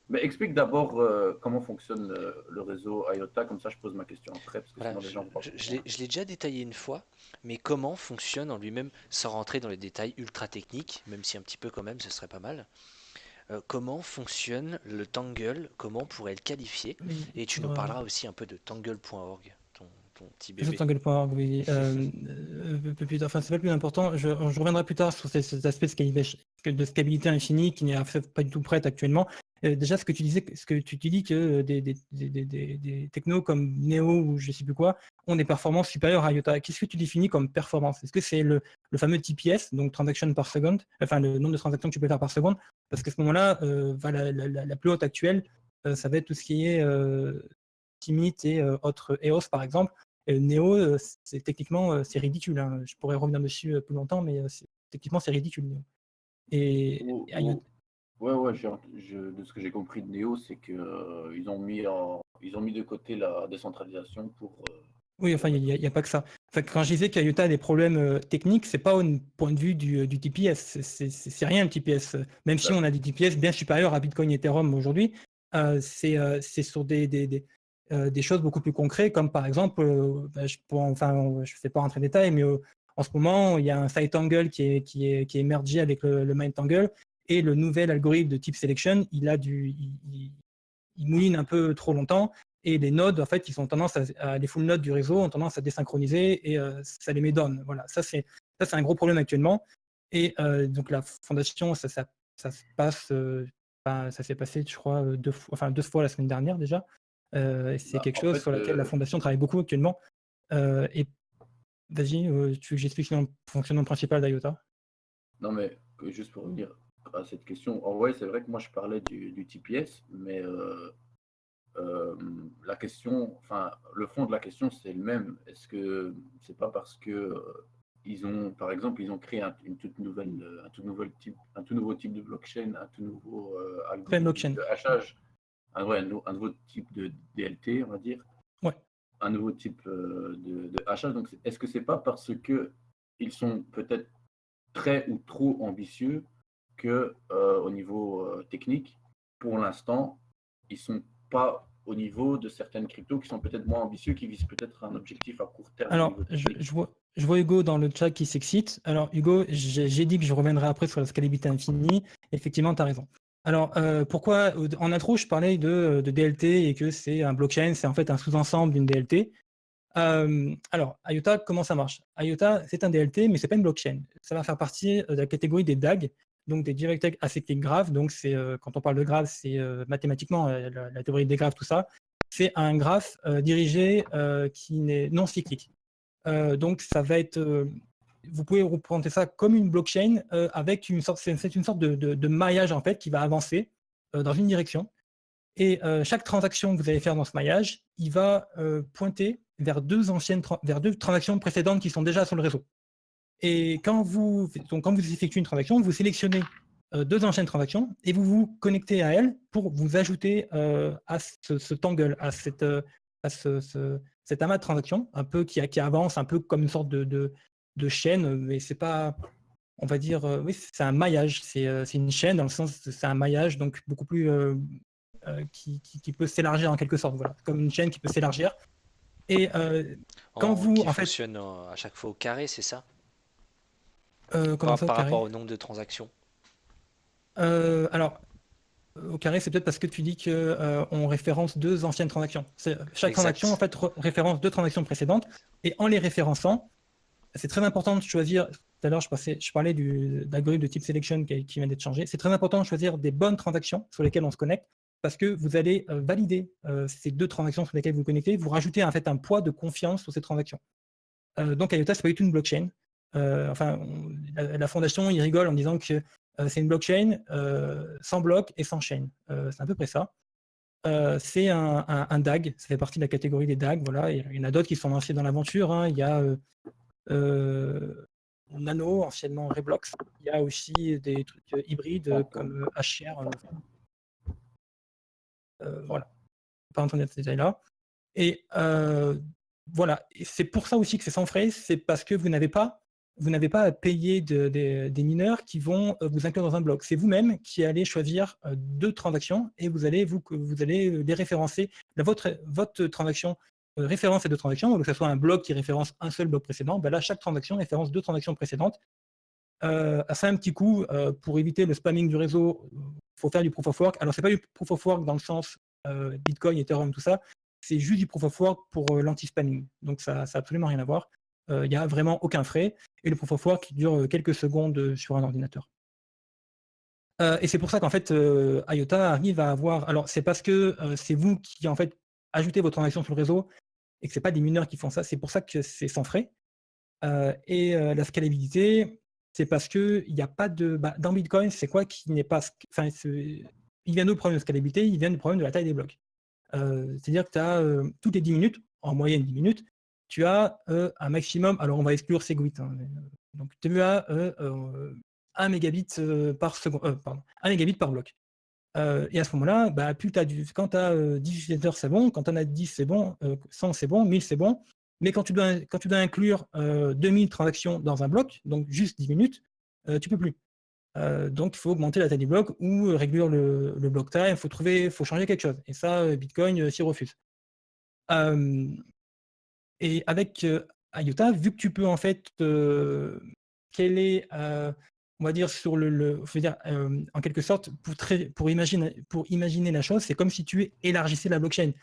mais explique d'abord comment fonctionne le réseau IOTA, comme ça je pose ma question après, parce que Voilà, sinon les gens vont pas comprendre. je l'ai déjà détaillé une fois, mais comment fonctionne en lui-même, sans rentrer dans les détails ultra techniques, même si un petit peu quand même, ce serait pas mal. Comment fonctionne le Tangle, comment on pourrait le qualifier, Oui, et tu nous faudra- parleras aussi un peu de tangle.org, ton petit Réseau bébé. Tangle.org, oui. Enfin, c'est pas le plus important. Je reviendrai plus tard sur cet aspect de scalabilité infinie qui n'est pas du tout prête actuellement. Déjà, ce que tu disais, tu dis que des technos comme Neo ou je sais plus quoi ont des performances supérieures à IOTA. Qu'est-ce que tu définis comme performance? Est-ce que c'est le fameux TPS, donc transaction par seconde, enfin le nombre de transactions que tu peux faire par seconde? Parce qu'à ce moment-là, la plus haute actuelle, ça va être tout ce qui est Timit et autres EOS par exemple. Neo, c'est techniquement c'est ridicule, hein. Je pourrais revenir dessus plus longtemps, mais techniquement c'est ridicule, Neo. Et IoT, Ouais, de ce que j'ai compris de Neo, c'est que ils ont mis de côté la décentralisation pour. oui, enfin, il n'y a pas que ça. Enfin, quand je disais qu'IOTA a des problèmes techniques, c'est pas au point de vue du TPS. C'est rien le TPS. Même si on a des TPS bien supérieurs à Bitcoin et Ethereum aujourd'hui, c'est sur des choses beaucoup plus concrètes, comme par exemple, je ne fais pas rentrer en détail, mais en ce moment, il y a un SiteAngle qui est émergé avec le MindTangle, et le nouvel algorithme de type selection, il mouline un peu trop longtemps. Et les nodes, en fait, les full nodes du réseau ont tendance à désynchroniser et ça les met down. Voilà, ça c'est un gros problème actuellement. Et donc la fondation, ça se passe, ça s'est passé, je crois, deux fois la semaine dernière déjà. Et c'est quelque En chose fait, sur laquelle la fondation travaille beaucoup actuellement. Et vas-y, tu veux que j'explique le fonctionnement principal d'IOTA? non mais juste pour revenir à cette question, en vrai, c'est vrai que moi je parlais du TPS, mais la question, enfin, le fond de la question, c'est le même. Est-ce que c'est pas parce que par exemple, ils ont créé une toute nouvelle, un tout nouveau type de blockchain, un tout nouveau algorithme Blockchain. de hachage, un nouveau type de DLT, on va dire, Ouais. un nouveau type de hachage. Donc, est-ce que c'est pas parce que ils sont peut-être très ou trop ambitieux que au niveau technique, pour l'instant, ils sont pas au niveau de certaines cryptos qui sont peut-être moins ambitieux, qui visent peut-être un objectif à court terme au Alors, niveau technique. je vois Hugo dans le chat qui s'excite. Alors, Hugo, j'ai dit que je reviendrai après sur la scalabilité infinie. Effectivement, tu as raison. Alors, pourquoi en intro, je parlais de DLT et que c'est un blockchain, c'est en fait un sous-ensemble d'une DLT. Alors, IOTA, comment ça marche? IOTA, c'est un DLT, mais ce n'est pas une blockchain. Ça va faire partie de la catégorie des DAG, donc des Directed Acyclic Graph. Donc, quand on parle de graphe, c'est mathématiquement la théorie des graphes, tout ça. C'est un graphe dirigé qui n'est non cyclique. Donc, ça va être vous pouvez représenter ça comme une blockchain avec c'est une sorte de maillage en fait qui va avancer dans une direction. Et chaque transaction que vous allez faire dans ce maillage, il va pointer vers deux transactions précédentes qui sont déjà sur le réseau. Et quand vous effectuez une transaction, vous sélectionnez deux anciennes transactions et vous vous connectez à elles pour vous ajouter à ce tangle, à cet amas de transactions, un peu qui avance, un peu comme une sorte de chaîne, mais c'est pas, on va dire, oui, c'est un maillage, c'est une chaîne dans le sens, c'est un maillage, donc beaucoup plus qui peut s'élargir en quelque sorte, voilà, comme une chaîne qui peut s'élargir. Et quand vous, Qui en fait, fonctionne à chaque fois au carré, c'est ça? comment ça au Par rapport carré? au nombre de transactions. Alors, au carré, c'est peut-être parce que tu dis qu'on référence deux anciennes transactions. Chaque Exact. transaction, en fait, référence deux transactions précédentes. Et en les référençant, c'est très important de choisir. Tout à l'heure, je parlais d'algorithme de type selection qui vient d'être changé. C'est très important de choisir des bonnes transactions sur lesquelles on se connecte parce que vous allez valider ces deux transactions sur lesquelles vous vous connectez. Vous rajoutez en fait un poids de confiance sur ces transactions. Donc, IOTA, ce n'est pas du tout une blockchain. La fondation, ils rigolent en disant que c'est une blockchain sans bloc et sans chaîne. C'est à peu près ça. C'est un DAG, ça fait partie de la catégorie des DAG. Voilà. Il y en a d'autres qui sont lancés dans l'aventure. Hein. Il y a Nano, anciennement Reblox. Il y a aussi des trucs hybrides comme HCR. Voilà. Pas entendre ces détails-là. Et voilà. Et c'est pour ça aussi que c'est sans frais. C'est parce que vous n'avez pas à payer des mineurs qui vont vous inclure dans un bloc. C'est vous-même qui allez choisir deux transactions et vous allez les référencer. Votre transaction référence ces deux transactions, ou que ce soit un bloc qui référence un seul bloc précédent, ben là, chaque transaction référence deux transactions précédentes. Ça a un petit coup pour éviter le spamming du réseau. Il faut faire du proof of work. Alors, c'est pas du proof of work dans le sens Bitcoin, Ethereum, tout ça. C'est juste du proof of work pour l'anti-spamming. Donc, ça n'a absolument rien à voir. Il n'y a vraiment aucun frais. Et le proof of work dure quelques secondes sur un ordinateur. Et c'est pour ça qu'en fait, IOTA arrive à avoir... Alors, c'est parce que c'est vous qui, en fait, ajoutez vos transactions sur le réseau et que ce n'est pas des mineurs qui font ça. C'est pour ça que c'est sans frais. Et la scalabilité, c'est parce qu'il n'y a pas de... dans Bitcoin, c'est quoi qui n'est pas... Enfin, il vient du problème de scalabilité, il vient du problème de la taille des blocs. C'est-à-dire que tu as toutes les 10 minutes, en moyenne 10 minutes, tu as un maximum, alors on va exclure Segwit, hein, donc tu as 1 mégabit par seconde, pardon, 1 mégabit par bloc. Et à ce moment-là, plus quand tu as 10 utilisateurs, c'est bon, quand tu en as 10, c'est bon, 100, c'est bon, 1000, c'est bon, mais quand tu dois inclure 2000 transactions dans un bloc, donc juste 10 minutes, tu peux plus. Donc, il faut augmenter la taille du bloc ou réduire le block time, il faut changer quelque chose. Et ça, Bitcoin s'y refuse. Et avec IOTA, vu que tu peux en fait scaler, on va dire sur en quelque sorte, pour imaginer la chose, c'est comme si tu élargissais la blockchain.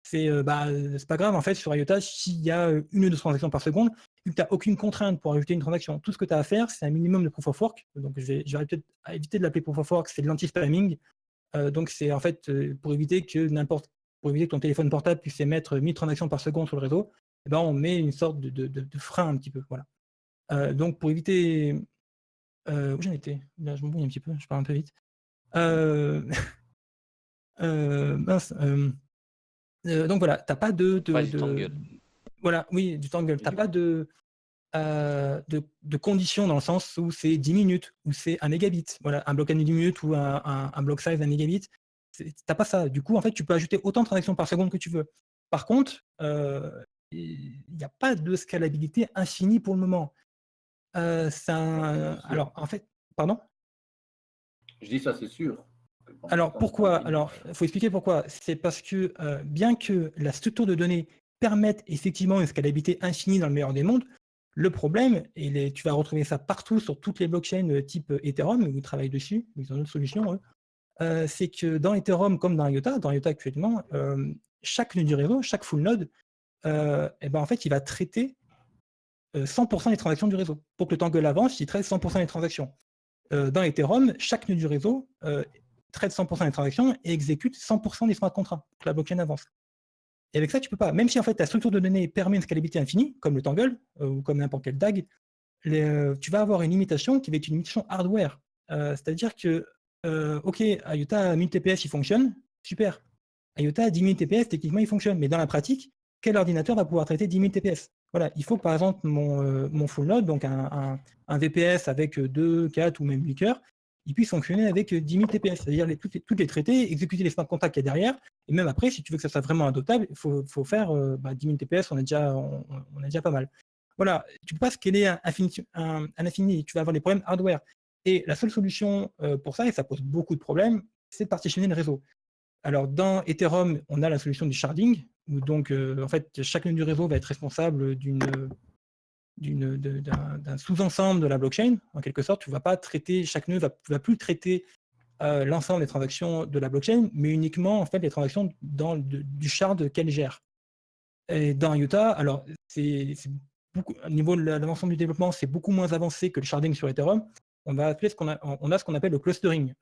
C'est pas grave en fait sur IOTA s'il y a une ou deux transactions par seconde, vu que tu n'as aucune contrainte pour ajouter une transaction. Tout ce que tu as à faire, c'est un minimum de proof of work. Donc j'aurais peut-être à éviter de l'appeler proof of work, c'est de l'anti-spamming. Donc c'est en fait pour éviter que ton téléphone portable puisse émettre 1000 transactions par seconde sur le réseau, on met une sorte de frein un petit peu. Voilà. Donc pour éviter. Où j'en étais? Là, je m'embrouille un petit peu, je parle un peu vite. Mince. Donc voilà, tu n'as pas Du tangle. Voilà, oui, du tangle. Tu n'as pas de conditions dans le sens où c'est 10 minutes, où c'est 1 mégabit. Voilà, un bloc à 10 minutes ou un block size 1 mégabit. Tu n'as pas ça. Du coup, en fait, tu peux ajouter autant de transactions par seconde que tu veux. Par contre, il n'y a pas de scalabilité infinie pour le moment. Alors, en fait, pardon? Je dis ça, c'est sûr. Alors, pourquoi? Alors, il faut expliquer pourquoi. C'est parce que bien que la structure de données permette effectivement une scalabilité infinie dans le meilleur des mondes, le problème, et tu vas retrouver ça partout sur toutes les blockchains type Ethereum, où ils travaillent dessus, ils ont une solution, c'est que dans Ethereum comme dans IOTA actuellement, chaque nœud du réseau, chaque full node, en fait, il va traiter 100% des transactions du réseau. Pour que le tangle avance, il traite 100% des transactions. Dans Ethereum, chaque nœud du réseau traite 100% des transactions et exécute 100% des smart contracts pour que la blockchain avance. Et avec ça, tu peux pas. Même si en fait ta structure de données permet une scalabilité infinie, comme le tangle ou comme n'importe quel DAG, tu vas avoir une limitation qui va être une limitation hardware. C'est-à-dire que, OK, IOTA à 1000 TPS, il fonctionne, super. IOTA à 10 000 TPS, techniquement, il fonctionne. Mais dans la pratique, quel ordinateur va pouvoir traiter 10 000 TPS? Voilà, il faut que, par exemple, mon full node, donc un VPS avec 2, 4 ou même 8 cœurs, il puisse fonctionner avec 10 000 TPS, c'est-à-dire toutes les traités, exécuter les smart contracts qu'il y a derrière, et même après, si tu veux que ça soit vraiment adoptable, il faut faire 10 000 TPS, on est déjà pas mal. Voilà, tu ne peux pas scaler à l'infini, tu vas avoir des problèmes hardware. Et la seule solution pour ça, et ça pose beaucoup de problèmes, c'est de partitionner le réseau. Alors, dans Ethereum, on a la solution du sharding, où donc, en fait, chaque nœud du réseau va être responsable d'un sous-ensemble de la blockchain. En quelque sorte, tu ne vas pas traiter, chaque nœud va plus traiter l'ensemble des transactions de la blockchain, mais uniquement en fait les transactions du shard qu'elle gère. Et dans IOTA, alors c'est beaucoup, au niveau de l'avancement du développement, c'est beaucoup moins avancé que le sharding sur Ethereum. On a ce qu'on appelle le clustering,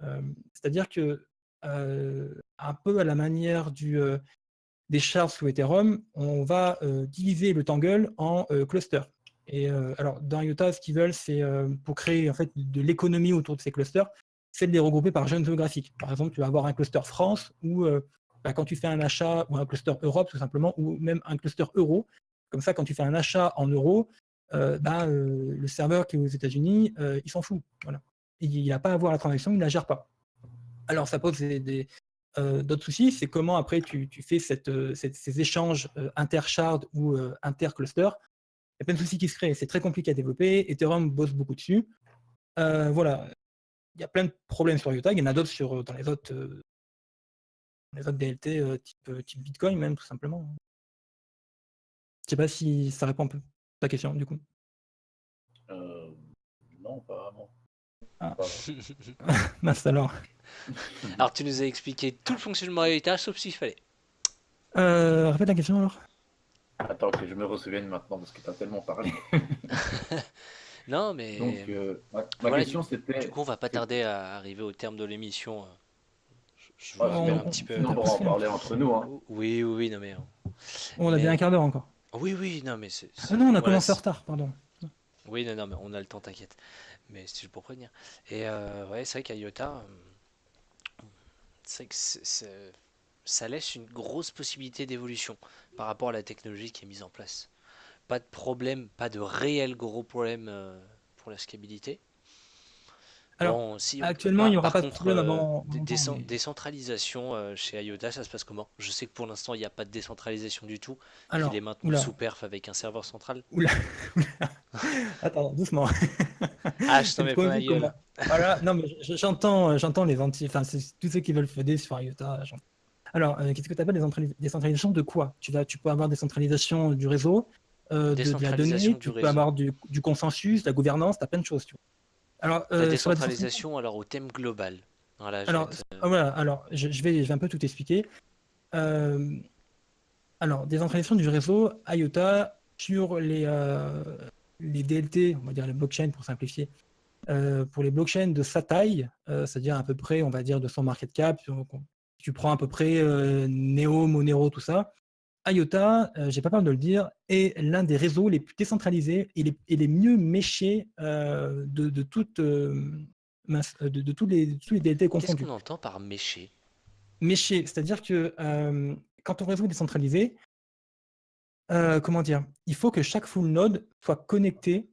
c'est-à-dire que un peu à la manière des shards sous Ethereum, on va diviser le tangle en clusters. Et alors, dans IOTA, ce qu'ils veulent, c'est pour créer en fait de l'économie autour de ces clusters, c'est de les regrouper par zone géographique. Par exemple, tu vas avoir un cluster France où quand tu fais un achat, ou un cluster Europe tout simplement, ou même un cluster euro, comme ça, quand tu fais un achat en euros, le serveur qui est aux États-Unis, il s'en fout. Voilà. Il n'a pas à avoir la transaction, il ne la gère pas. Alors, ça pose d'autres soucis, c'est comment après tu fais ces échanges inter-shard ou inter-cluster. Il y a plein de soucis qui se créent, c'est très compliqué à développer, Ethereum bosse beaucoup dessus. Voilà, il y a plein de problèmes sur IOTA, il y en a d'autres dans les autres DLT type Bitcoin même, tout simplement. Je ne sais pas si ça répond un peu à ta question, du coup. Non, pas vraiment. Ah. Pas Mince alors. Alors, tu nous as expliqué tout le fonctionnement d'IOTA, sauf s'il fallait. Répète la question alors. Attends que je me ressouvienne maintenant parce que tu as tellement parlé. Non, mais Donc, ma voilà, question c'était. du coup, on va pas tarder à arriver au terme de l'émission. Je Ah, vais faire sinon, un petit peu. sinon, on pourra en parler entre nous. Hein. Oui, oui, oui, non, mais. On a bien un quart d'heure encore. Oui, oui, non, mais Ah non, on a voilà, commencé en retard, pardon. Oui, non, non, mais on a le temps, t'inquiète. Mais c'est juste pour prévenir. Et ouais, c'est vrai qu'à IOTA, c'est vrai que ça laisse une grosse possibilité d'évolution par rapport à la technologie qui est mise en place. Pas de problème, pas de réel gros problème pour la scalabilité. Alors, Bon, si, actuellement, il n'y aura par pas de contre, problème avant longtemps, mais... décentralisation chez IOTA, ça se passe comment? Je sais que pour l'instant, il n'y a pas de décentralisation du tout, qu'il est Alors, maintenu sous perf avec un serveur central. oula. Attends, doucement. Ah, je t'en C'est le mets plein premier la vu gueule. comment... Voilà, non, mais j'entends les anti... Enfin, c'est tous ceux qui veulent FED sur IOTA. Alors, qu'est-ce que tu appelles décentralisation de quoi? Tu peux avoir décentralisation du réseau, de la Décentralisation donnée, du tu peux réseau. avoir du consensus, de la gouvernance, tu as plein de choses. Tu vois. Alors, La sur la décentralisation... décentralisation, alors au thème global. Voilà, je vais Alors, être. voilà, alors je vais un peu tout expliquer. Euh, alors, décentralisation du réseau IOTA sur les DLT, on va dire les blockchains pour simplifier. Pour les blockchains de sa taille, c'est-à-dire à peu près, on va dire, de son market cap, tu prends à peu près Neo, Monero, tout ça, IOTA, j'ai pas peur de le dire, est l'un des réseaux les plus décentralisés et les mieux méchés de tous les DLT Qu'est-ce qu'on confondus. entend par méché? Méché, c'est-à-dire que quand ton réseau est décentralisé, comment dire, il faut que chaque full node soit connecté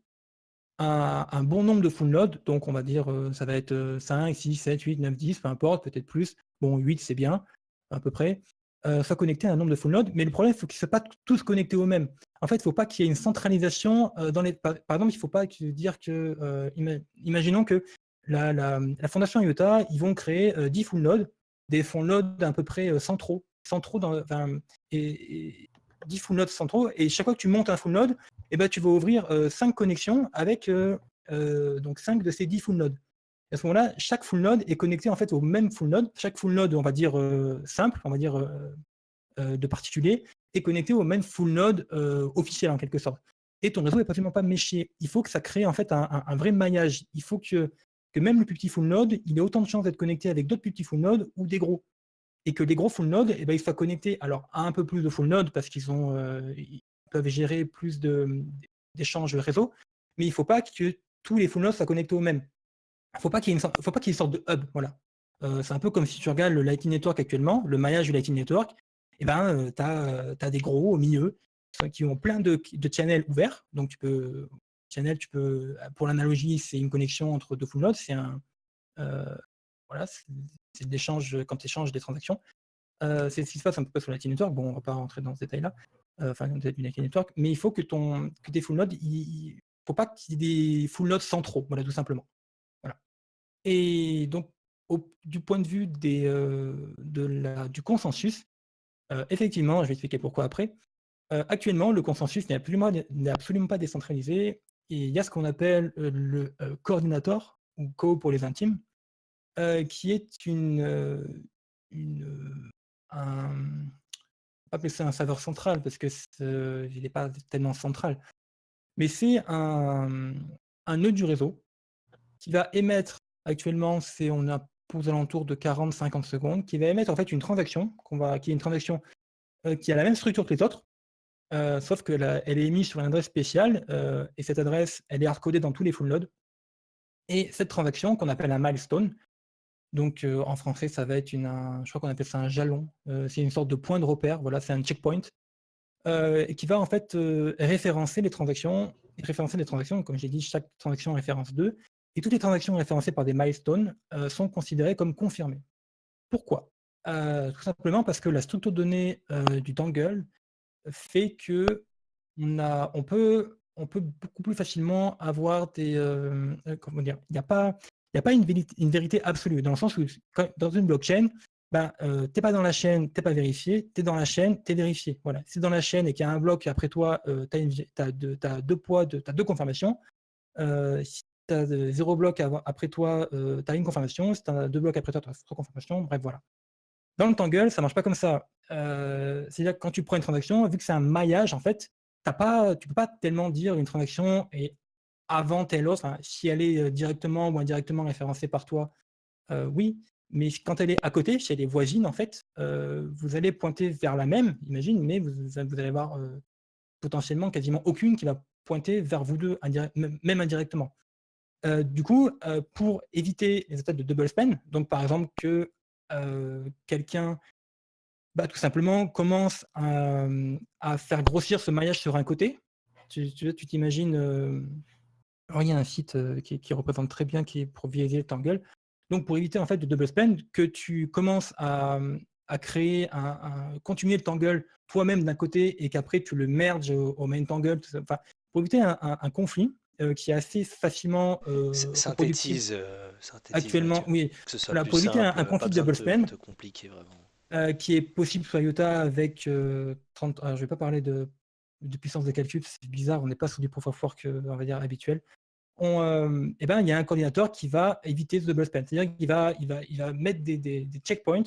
un bon nombre de full nodes, donc on va dire ça va être 5, 6, 7, 8, 9, 10, peu importe, peut-être plus. Bon, 8 c'est bien, à peu près. Soit connecté à un nombre de full nodes, mais le problème, il faut qu'ils ne soient pas tous connectés aux mêmes. En fait, il ne faut pas qu'il y ait une centralisation dans les. Par exemple, il ne faut pas dire que. Imaginons que la fondation IOTA, ils vont créer 10 full nodes, des full nodes à peu près centraux. Et 10 full nodes centraux, et chaque fois que tu montes un full node, eh ben, tu vas ouvrir 5 connexions avec donc 5 de ces 10 full nodes. Et à ce moment-là, chaque full node est connecté en fait au même full node. Chaque full node, on va dire simple, on va dire de particulier, est connecté au même full node officiel en quelque sorte. Et ton réseau n'est absolument pas méchier. Il faut que ça crée en fait un vrai maillage. Il faut que même le plus petit full node, il ait autant de chances d'être connecté avec d'autres plus petits full nodes ou des gros. Et que les gros full nodes, eh ben, ils soient connectés alors à un peu plus de full nodes parce qu'ils peuvent gérer plus d'échanges réseau, mais il ne faut pas que tous les full nodes soient connectés au même. Il ne faut pas qu'il y ait une sorte de hub. Voilà. C'est un peu comme si tu regardes le Lightning Network actuellement, le maillage du Lightning Network, tu as des gros au milieu qui ont plein de channels ouverts. Donc, pour l'analogie, c'est une connexion entre deux full nodes. Voilà, c'est de l'échange quand tu échanges des transactions. C'est ce qui se passe un peu sur le Lightning Network. Bon, on ne va pas rentrer dans ce détail-là, du Lightning Network, mais il faut que tes full nodes, il ne faut pas qu'il y ait des full nodes centraux, voilà, tout simplement. Voilà. Et donc, du point de vue du consensus, effectivement, je vais expliquer pourquoi après. Actuellement, le consensus n'est absolument pas décentralisé. Et il y a ce qu'on appelle le coordinator, ou Co pour les intimes, qui est on va appeler ça un serveur central, parce que il n'est pas tellement central. Mais c'est un nœud du réseau qui va émettre, actuellement, on a aux alentours de 40-50 secondes, qui va émettre en fait une transaction, qui est une transaction qui a la même structure que les autres, sauf que elle est émise sur une adresse spéciale, et cette adresse, elle est hardcodée dans tous les full nodes. Et cette transaction, qu'on appelle un milestone, donc en français, ça va être je crois qu'on appelle ça un jalon, c'est une sorte de point de repère, voilà, c'est un checkpoint, et qui va en fait référencer les transactions. Comme j'ai dit, chaque transaction référence 2, et toutes les transactions référencées par des milestones sont considérées comme confirmées. Pourquoi? Tout simplement parce que la structure de données du dangle fait que on peut beaucoup plus facilement avoir comment dire, il n'y a pas une vérité absolue, dans le sens où dans une blockchain, t'es pas dans la chaîne, t'es pas vérifié, t'es dans la chaîne, t'es vérifié. Voilà. Si t'es dans la chaîne et qu'il y a un bloc après toi, t'as deux confirmations. Si t'as 0 bloc après toi, t'as une confirmation. Si t'as 2 blocs après toi, t'as 3 confirmations. Bref, voilà. Dans le Tangle, ça marche pas comme ça. C'est-à-dire que quand tu prends une transaction, vu que c'est un maillage, en fait, tu peux pas tellement dire une transaction est avant telle autre. Enfin, si elle est directement ou indirectement référencée par toi, oui. Mais quand elle est à côté, si elle est voisine, en fait, vous allez pointer vers la même, imagine, mais vous allez avoir potentiellement quasiment aucune qui va pointer vers vous deux, même indirectement. Du coup, pour éviter les attaques de double spend, donc par exemple que quelqu'un tout simplement commence à faire grossir ce maillage sur un côté. Tu t'imagines, alors il y a un site qui représente très bien, qui est pour visualiser le Tangle. Donc pour éviter en fait de double spend, que tu commences à créer continuer le Tangle toi-même d'un côté et qu'après tu le merges au main Tangle, enfin, pour éviter un conflit qui est assez facilement reproductible Synthétise, actuellement, Mathieu. oui. Que ce soit Voilà, plus pour éviter un simple, pas conflit de besoin de double spend, te compliquer vraiment. qui est possible sur IOTA avec 30. Alors, je ne vais pas parler de puissance de calcul, c'est bizarre, on n'est pas sur du proof of work, on va dire, habituel. Il y a un coordinateur qui va éviter ce double spend. C'est-à-dire qu'il va mettre des checkpoints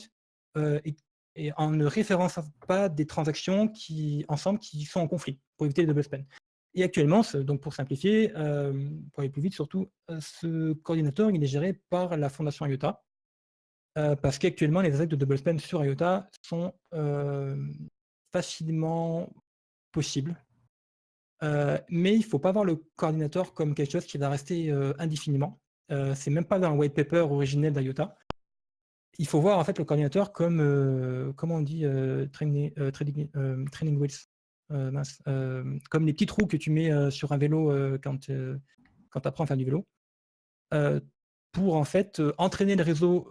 et en ne référençant pas des transactions qui sont en conflit pour éviter le double spend. Et actuellement, donc pour simplifier, pour aller plus vite surtout, ce coordinateur il est géré par la fondation IOTA. Parce qu'actuellement, les attaques de double spend sur IOTA sont facilement possibles. Mais il ne faut pas voir le coordinateur comme quelque chose qui va rester indéfiniment. C'est même pas dans le white paper originel d'IOTA. Il faut voir en fait le coordinateur comme, comment on dit, training wheels. Comme les petits trous que tu mets sur un vélo quand tu apprends à faire du vélo. Pour en fait entraîner le réseau,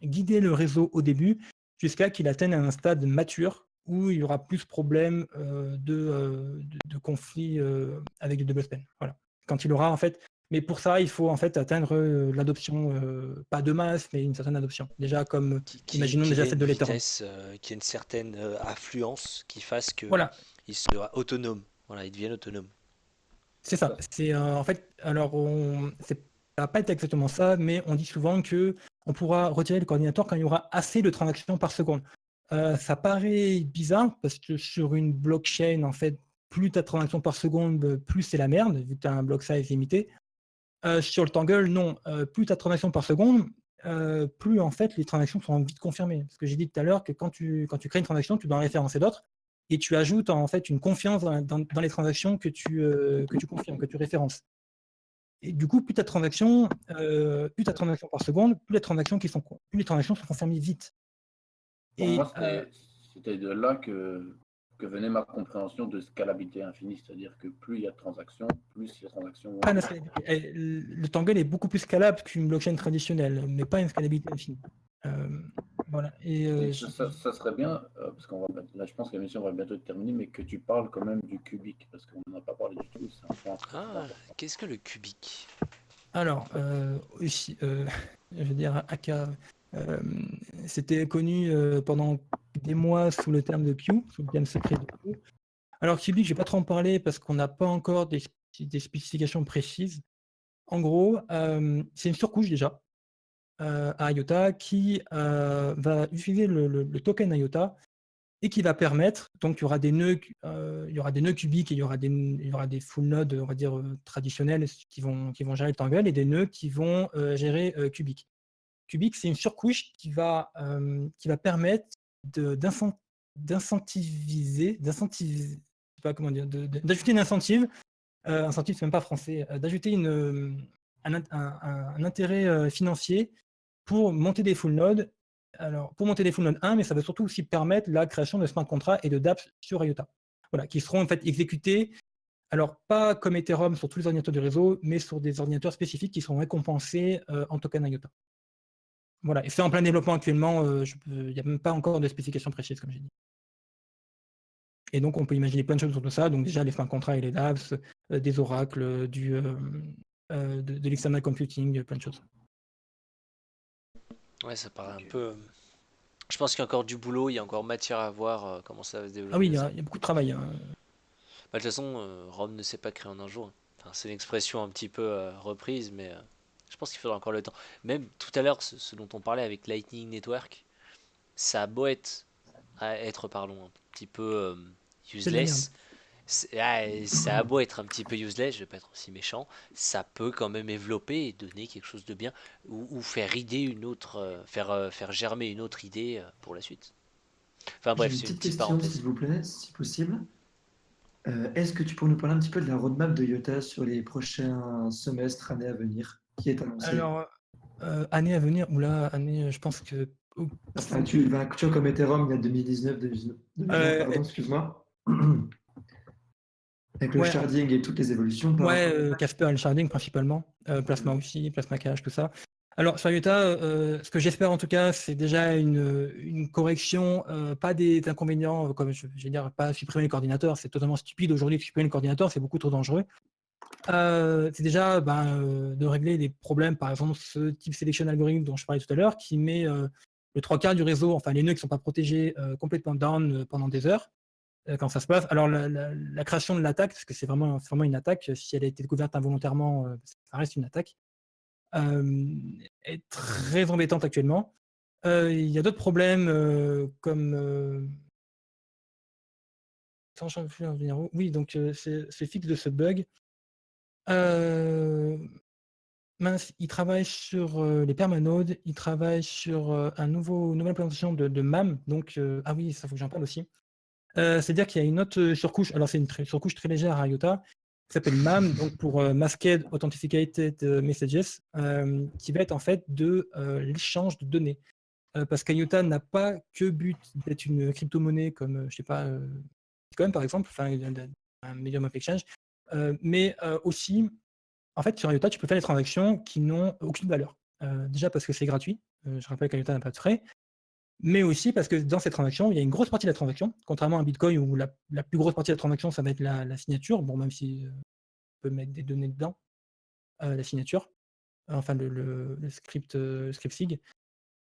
guider le réseau au début jusqu'à qu'il atteigne un stade mature où il y aura plus de problèmes de conflits avec du double spend. Voilà. Quand il aura en fait, mais pour ça il faut en fait atteindre l'adoption, pas de masse, mais une certaine adoption. Déjà comme imaginons déjà celle de l'Ethereum. Qui ait une certaine affluence qui fasse que Voilà. il sera autonome. Voilà, il devienne autonome. C'est ça. C'est en fait, alors ça va pas être exactement ça, mais on dit souvent que on pourra retirer le coordinateur quand il y aura assez de transactions par seconde. Ça paraît bizarre parce que sur une blockchain, en fait, plus tu as de transactions par seconde, plus c'est la merde, vu que tu as un block size limité. Sur le Tangle, non. Plus tu as de transactions par seconde, plus en fait les transactions sont vite confirmées. Parce que j'ai dit tout à l'heure que quand tu crées une transaction, tu dois en référencer d'autres. et tu ajoutes en fait une confiance dans les transactions que tu confirmes, que tu références. Et du coup, plus tu as de transactions par seconde, plus les transactions sont confirmées vite. Pour Et moi, c'était de là que venait ma compréhension de scalabilité infinie, c'est-à-dire que plus il y a de transactions, plus les transactions vont pas une être. scalabilité. Le Tangle est beaucoup plus scalable qu'une blockchain traditionnelle, mais pas une scalabilité infinie. Voilà. Donc ça serait bien, parce là je pense que l'émission va bientôt être terminée, mais que tu parles quand même du cubique, parce qu'on n'en a pas parlé du tout, c'est un point très Ah, important. qu'est-ce que le cubique? Alors, aussi, je veux dire, Aka, c'était connu pendant des mois sous le terme de Q, sous le terme secret de Q. Alors, Cubic, je ne vais pas trop en parler parce qu'on n'a pas encore des spécifications précises. En gros, c'est une surcouche déjà à IOTA qui va utiliser le token IOTA et qui va permettre, donc il y aura des nœuds cubiques et il y aura des full nodes, on va dire, traditionnels qui vont gérer le Tangle et des nœuds qui vont gérer Cubic. Cubic, c'est une surcouche qui va permettre d'incentiviser, je sais pas comment dire, d'ajouter une incentive c'est même pas français, d'ajouter un intérêt financier pour monter des full nodes. Alors, pour monter des full nodes 1, mais ça va surtout aussi permettre la création de smart contracts et de dApps sur IOTA. Voilà, qui seront en fait exécutés, alors pas comme Ethereum sur tous les ordinateurs du réseau, mais sur des ordinateurs spécifiques qui seront récompensés en token IOTA. Voilà, et c'est en plein développement actuellement, il n'y a même pas encore de spécifications précises, comme j'ai dit. Et donc, on peut imaginer plein de choses autour de ça. Donc, déjà, les smart contracts et les dApps, des oracles, de l'external computing, plein de choses. Ouais, ça paraît un Ok. peu. Je pense qu'il y a encore du boulot, il y a encore matière à voir comment ça va se Ah oui, développer il y ça. a beaucoup de travail, hein. Bah, de toute façon, Rome ne s'est pas créé en un jour. Enfin, c'est une expression un petit peu reprise, mais je pense qu'il faudra encore le temps. Même tout à l'heure, ce dont on parlait avec Lightning Network, ça a beau être, pardon, un petit peu C'est de la merde. useless. Ça a beau être un petit peu useless, je vais pas être aussi méchant, ça peut quand même développer et donner quelque chose de bien, ou faire idée une autre, faire germer une autre idée pour la suite. Enfin J'ai bref, une c'est une petite petite question, s'il parenthèse. vous plaît, si possible. Est-ce que tu pourrais nous parler un petit peu de la roadmap de IOTA sur les prochains semestres, années à venir, qui est annoncée? Alors, année à venir, je pense que. Enfin, tu vois, comme Ethereum, il y a 2019, 2020, pardon, Euh, excuse-moi. Avec le ouais, sharding et toutes les évolutions par rapport. Casper et le sharding principalement, Plasma aussi, Plasma Cache, tout ça. Alors, sur IOTA, ce que j'espère en tout cas, c'est déjà une correction, pas des inconvénients, comme je vais dire, pas supprimer les coordinateurs, c'est totalement stupide aujourd'hui de supprimer les coordinateurs, c'est beaucoup trop dangereux. C'est déjà de régler des problèmes, par exemple ce type selection algorithme dont je parlais tout à l'heure, qui met le 3/4 du réseau, enfin les nœuds qui ne sont pas protégés, complètement down pendant des heures quand ça se passe. Alors la création de l'attaque, parce que c'est vraiment une attaque, si elle a été découverte involontairement, ça reste une attaque, est très embêtante actuellement. Il y a d'autres problèmes comme... Attends, je vais en venir où. Oui, donc c'est fixe de ce bug. Mince, il travaille sur les permanodes, il travaille sur nouvelle implémentation de MAM. Donc, ah oui, ça faut que j'en parle aussi. C'est-à-dire qu'il y a une autre surcouche, alors c'est une surcouche très légère à IOTA, qui s'appelle MAM, donc pour Masked Authenticated Messages, qui va être en fait de l'échange de données. Parce qu'IOTA n'a pas que but d'être une crypto-monnaie comme, je sais pas, Bitcoin par exemple, enfin un medium of exchange, mais aussi en fait, sur IOTA, tu peux faire des transactions qui n'ont aucune valeur. Déjà parce que c'est gratuit, je rappelle qu'IOTA n'a pas de frais, mais aussi parce que dans ces transactions, il y a une grosse partie de la transaction, contrairement à Bitcoin où la plus grosse partie de la transaction, ça va être la signature, bon, même si on peut mettre des données dedans, la signature, enfin le script SIG.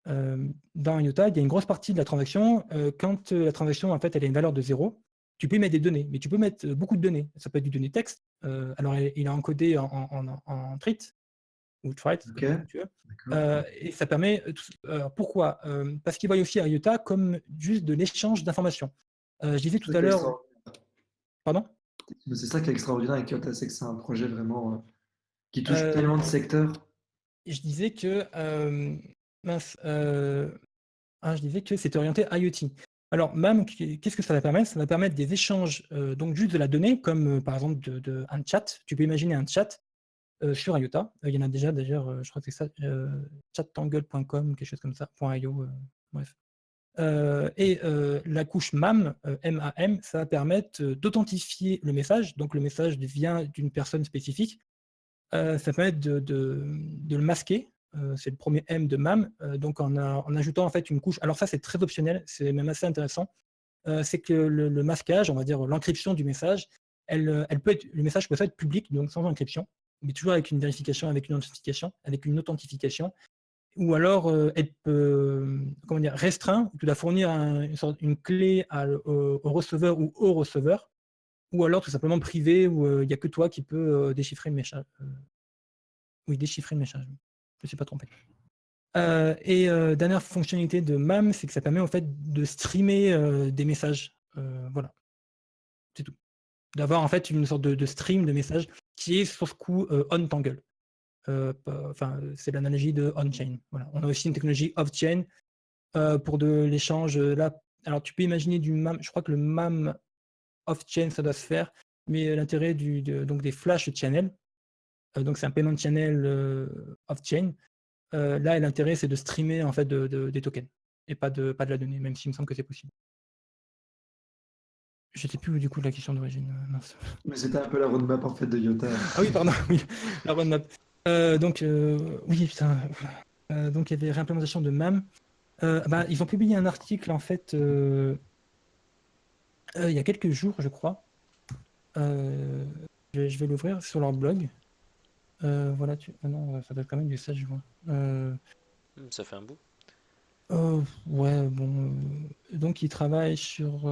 Dans IOTA, il y a une grosse partie de la transaction, quand la transaction, en fait, elle a une valeur de 0, tu peux y mettre des données, mais tu peux mettre beaucoup de données. Ça peut être du données texte, alors il est encodé en trit, ou Threads, Ok, comme tu veux. d'accord. Et ça permet. Pourquoi Parce qu'ils voient aussi IOTA comme juste de l'échange d'informations. Je disais tout C'est ça à qui est l'heure. Pardon c'est ça qui est extraordinaire avec IOTA, c'est que c'est un projet vraiment qui touche Euh, tellement de secteurs. Je disais que. Mince. Je disais que c'était orienté IoT. Alors, MAM, qu'est-ce que ça va permettre? Ça va permettre des échanges, donc juste de la donnée, comme par exemple un chat. Tu peux imaginer un chat sur IOTA. Il y en a déjà d'ailleurs, je crois que c'est ça, chattangle.com, quelque chose comme ça, .io, bref. La couche MAM, M-A-M, ça va permettre d'authentifier le message. Donc le message vient d'une personne spécifique. Ça permet de le masquer. C'est le premier M de MAM. Donc en ajoutant en fait une couche. Alors ça, c'est très optionnel, c'est même assez intéressant. C'est que le masquage, on va dire l'encryption du message, le message peut être public, donc sans encryption, mais toujours avec une vérification, avec une authentification. Ou alors, elle peut, comment dire, restreindre, tu dois fournir une clé au receveur ou au receveur, ou alors tout simplement privé, où il n'y a que toi qui peux déchiffrer le message. Oui, déchiffrer le message. Je ne me suis pas trompé. Dernière fonctionnalité de MAM, c'est que ça permet en fait de streamer des messages. Voilà, c'est tout. D'avoir en fait une sorte de stream de messages qui est sur ce coup on-tangle. C'est l'analogie de on-chain. Voilà. On a aussi une technologie off-chain pour de l'échange. Là, alors tu peux imaginer du MAM. Je crois que le MAM off-chain, ça doit se faire, mais l'intérêt donc des flash channels, donc c'est un payment channel off-chain. Là, l'intérêt, c'est de streamer en fait des tokens et pas de la donnée, même s'il me semble que c'est possible. Je ne sais plus du coup la question d'origine. Mince. Mais c'était un peu la roadmap en fait de IOTA. Ah oui, pardon, oui, la roadmap. Oui, putain. Donc il y avait réimplémentation de MAM. Ils ont publié un article en fait il y a quelques jours, je crois. Je vais l'ouvrir sur leur blog. Voilà, non, ça doit être quand même du 16 juin. Ça fait un bout. Ouais, bon. Donc ils travaillent sur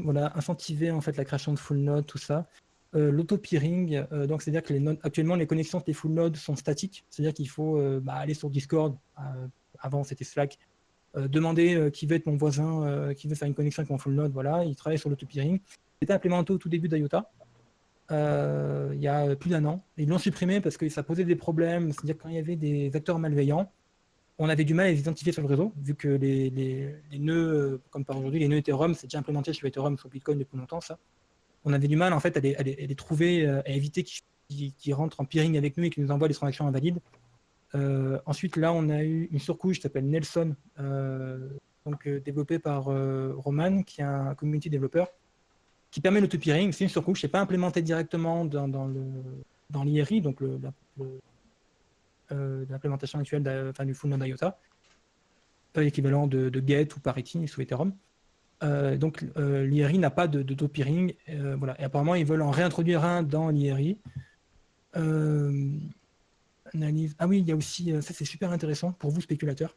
voilà, incentiver en fait la création de full node, tout ça. L'auto-peering, donc c'est-à-dire que actuellement les connexions des full nodes sont statiques, c'est-à-dire qu'il faut aller sur Discord, avant c'était Slack, demander qui veut être mon voisin, qui veut faire une connexion avec mon full node, voilà, il travaille sur l'auto-peering. C'était implémenté au tout début d'IOTA, il y a plus d'1 an. Ils l'ont supprimé parce que ça posait des problèmes, c'est-à-dire quand il y avait des acteurs malveillants, on avait du mal à les identifier sur le réseau, vu que les nœuds, comme par aujourd'hui, les nœuds Ethereum, c'est déjà implémenté sur Ethereum, sur Bitcoin depuis longtemps, ça. On avait du mal en fait à les trouver, à éviter qu'ils rentrent en peering avec nous et qu'ils nous envoient des transactions invalides. Ensuite, là, on a eu une surcouche qui s'appelle Nelson, développée par Roman, qui est un community développeur, qui permet l'auto-peering. C'est une surcouche, c'est pas implémenté directement dans l'IRI, donc l'implémentation actuelle du full node IOTA, l'équivalent de Get ou Parity sous Ethereum. Donc l'IRI n'a pas d'auto-peering, voilà. Et apparemment ils veulent en réintroduire un dans l'IRI. Analyse. Ah oui, il y a aussi, ça c'est super intéressant pour vous spéculateurs.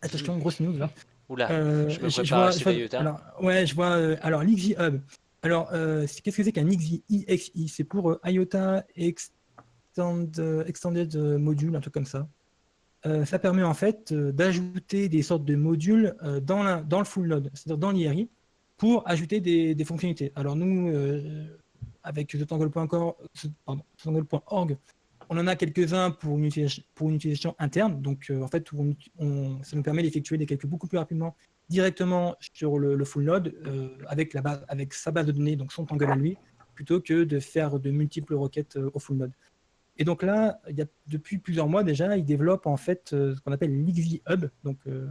Attention, grosse news là. Oula, je me prépare à acheter IOTA. Alors, ouais, je vois. Alors l'XI Hub. Alors qu'est-ce que c'est qu'un XI? C'est pour IOTA Extended Module, un truc comme ça. Ça permet en fait d'ajouter des sortes de modules dans le full node, c'est-à-dire dans l'IRI, pour ajouter des fonctionnalités. Alors nous, avec TheTangle.org, on en a quelques-uns pour une utilisation interne. Donc en fait, ça nous permet d'effectuer des calculs beaucoup plus rapidement directement sur le full node avec sa base de données, donc son Tangle à lui, plutôt que de faire de multiples requêtes au full node. Et donc là, depuis plusieurs mois déjà, ils développent en fait ce qu'on appelle l'XI Hub, donc le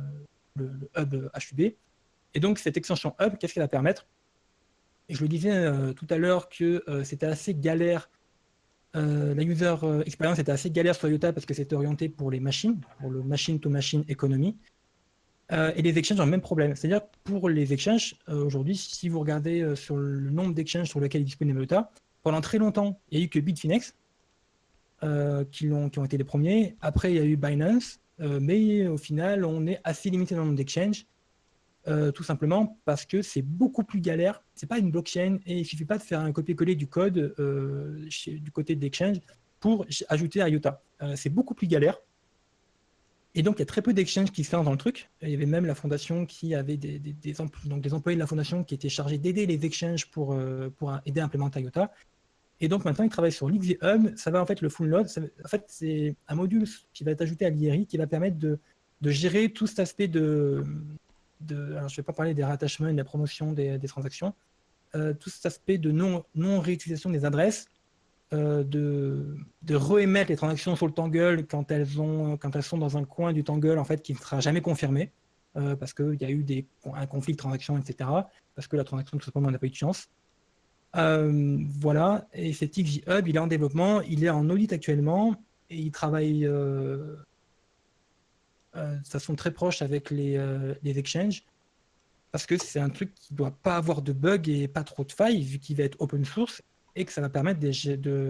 hub HUB. Et donc cette extension Hub, qu'est-ce qu'elle va permettre? Et je le disais tout à l'heure que c'était assez galère, la user experience était assez galère sur IOTA parce que c'était orienté pour les machines, pour le machine-to-machine economy. Et les exchanges ont le même problème. C'est-à-dire pour les exchanges, aujourd'hui, si vous regardez sur le nombre d'exchanges sur lesquels est disponible IOTA, pendant très longtemps, il n'y a eu que Bitfinex, qui ont été les premiers. Après, il y a eu Binance, mais au final, on est assez limité dans le nombre d'exchanges, tout simplement parce que c'est beaucoup plus galère. C'est pas une blockchain et il suffit pas de faire un copier-coller du code du côté de l'exchange pour ajouter à IOTA. C'est beaucoup plus galère. Et donc, il y a très peu d'exchanges qui se lancent dans le truc. Il y avait même la fondation qui avait des employés de la fondation qui étaient chargés d'aider les exchanges pour aider à implémenter IOTA. Et donc maintenant, ils travaillent sur l'XI Hub. Ça va en fait le full node. En fait, c'est un module qui va être ajouté à l'IRI qui va permettre de gérer tout cet aspect de alors je ne vais pas parler des rattachements et de la promotion des transactions, tout cet aspect de non-réutilisation des adresses, de re-émettre les transactions sur le Tangle quand elles sont dans un coin du Tangle en fait, qui ne sera jamais confirmé, parce qu'il y a eu un conflit de transactions, etc., parce que la transaction tout simplement n'a pas eu de chance. Voilà, et cet XJ Hub, il est en développement, il est en audit actuellement, et il travaille de façon très proche avec les exchanges, parce que c'est un truc qui ne doit pas avoir de bugs et pas trop de failles, vu qu'il va être open source, et que ça va permettre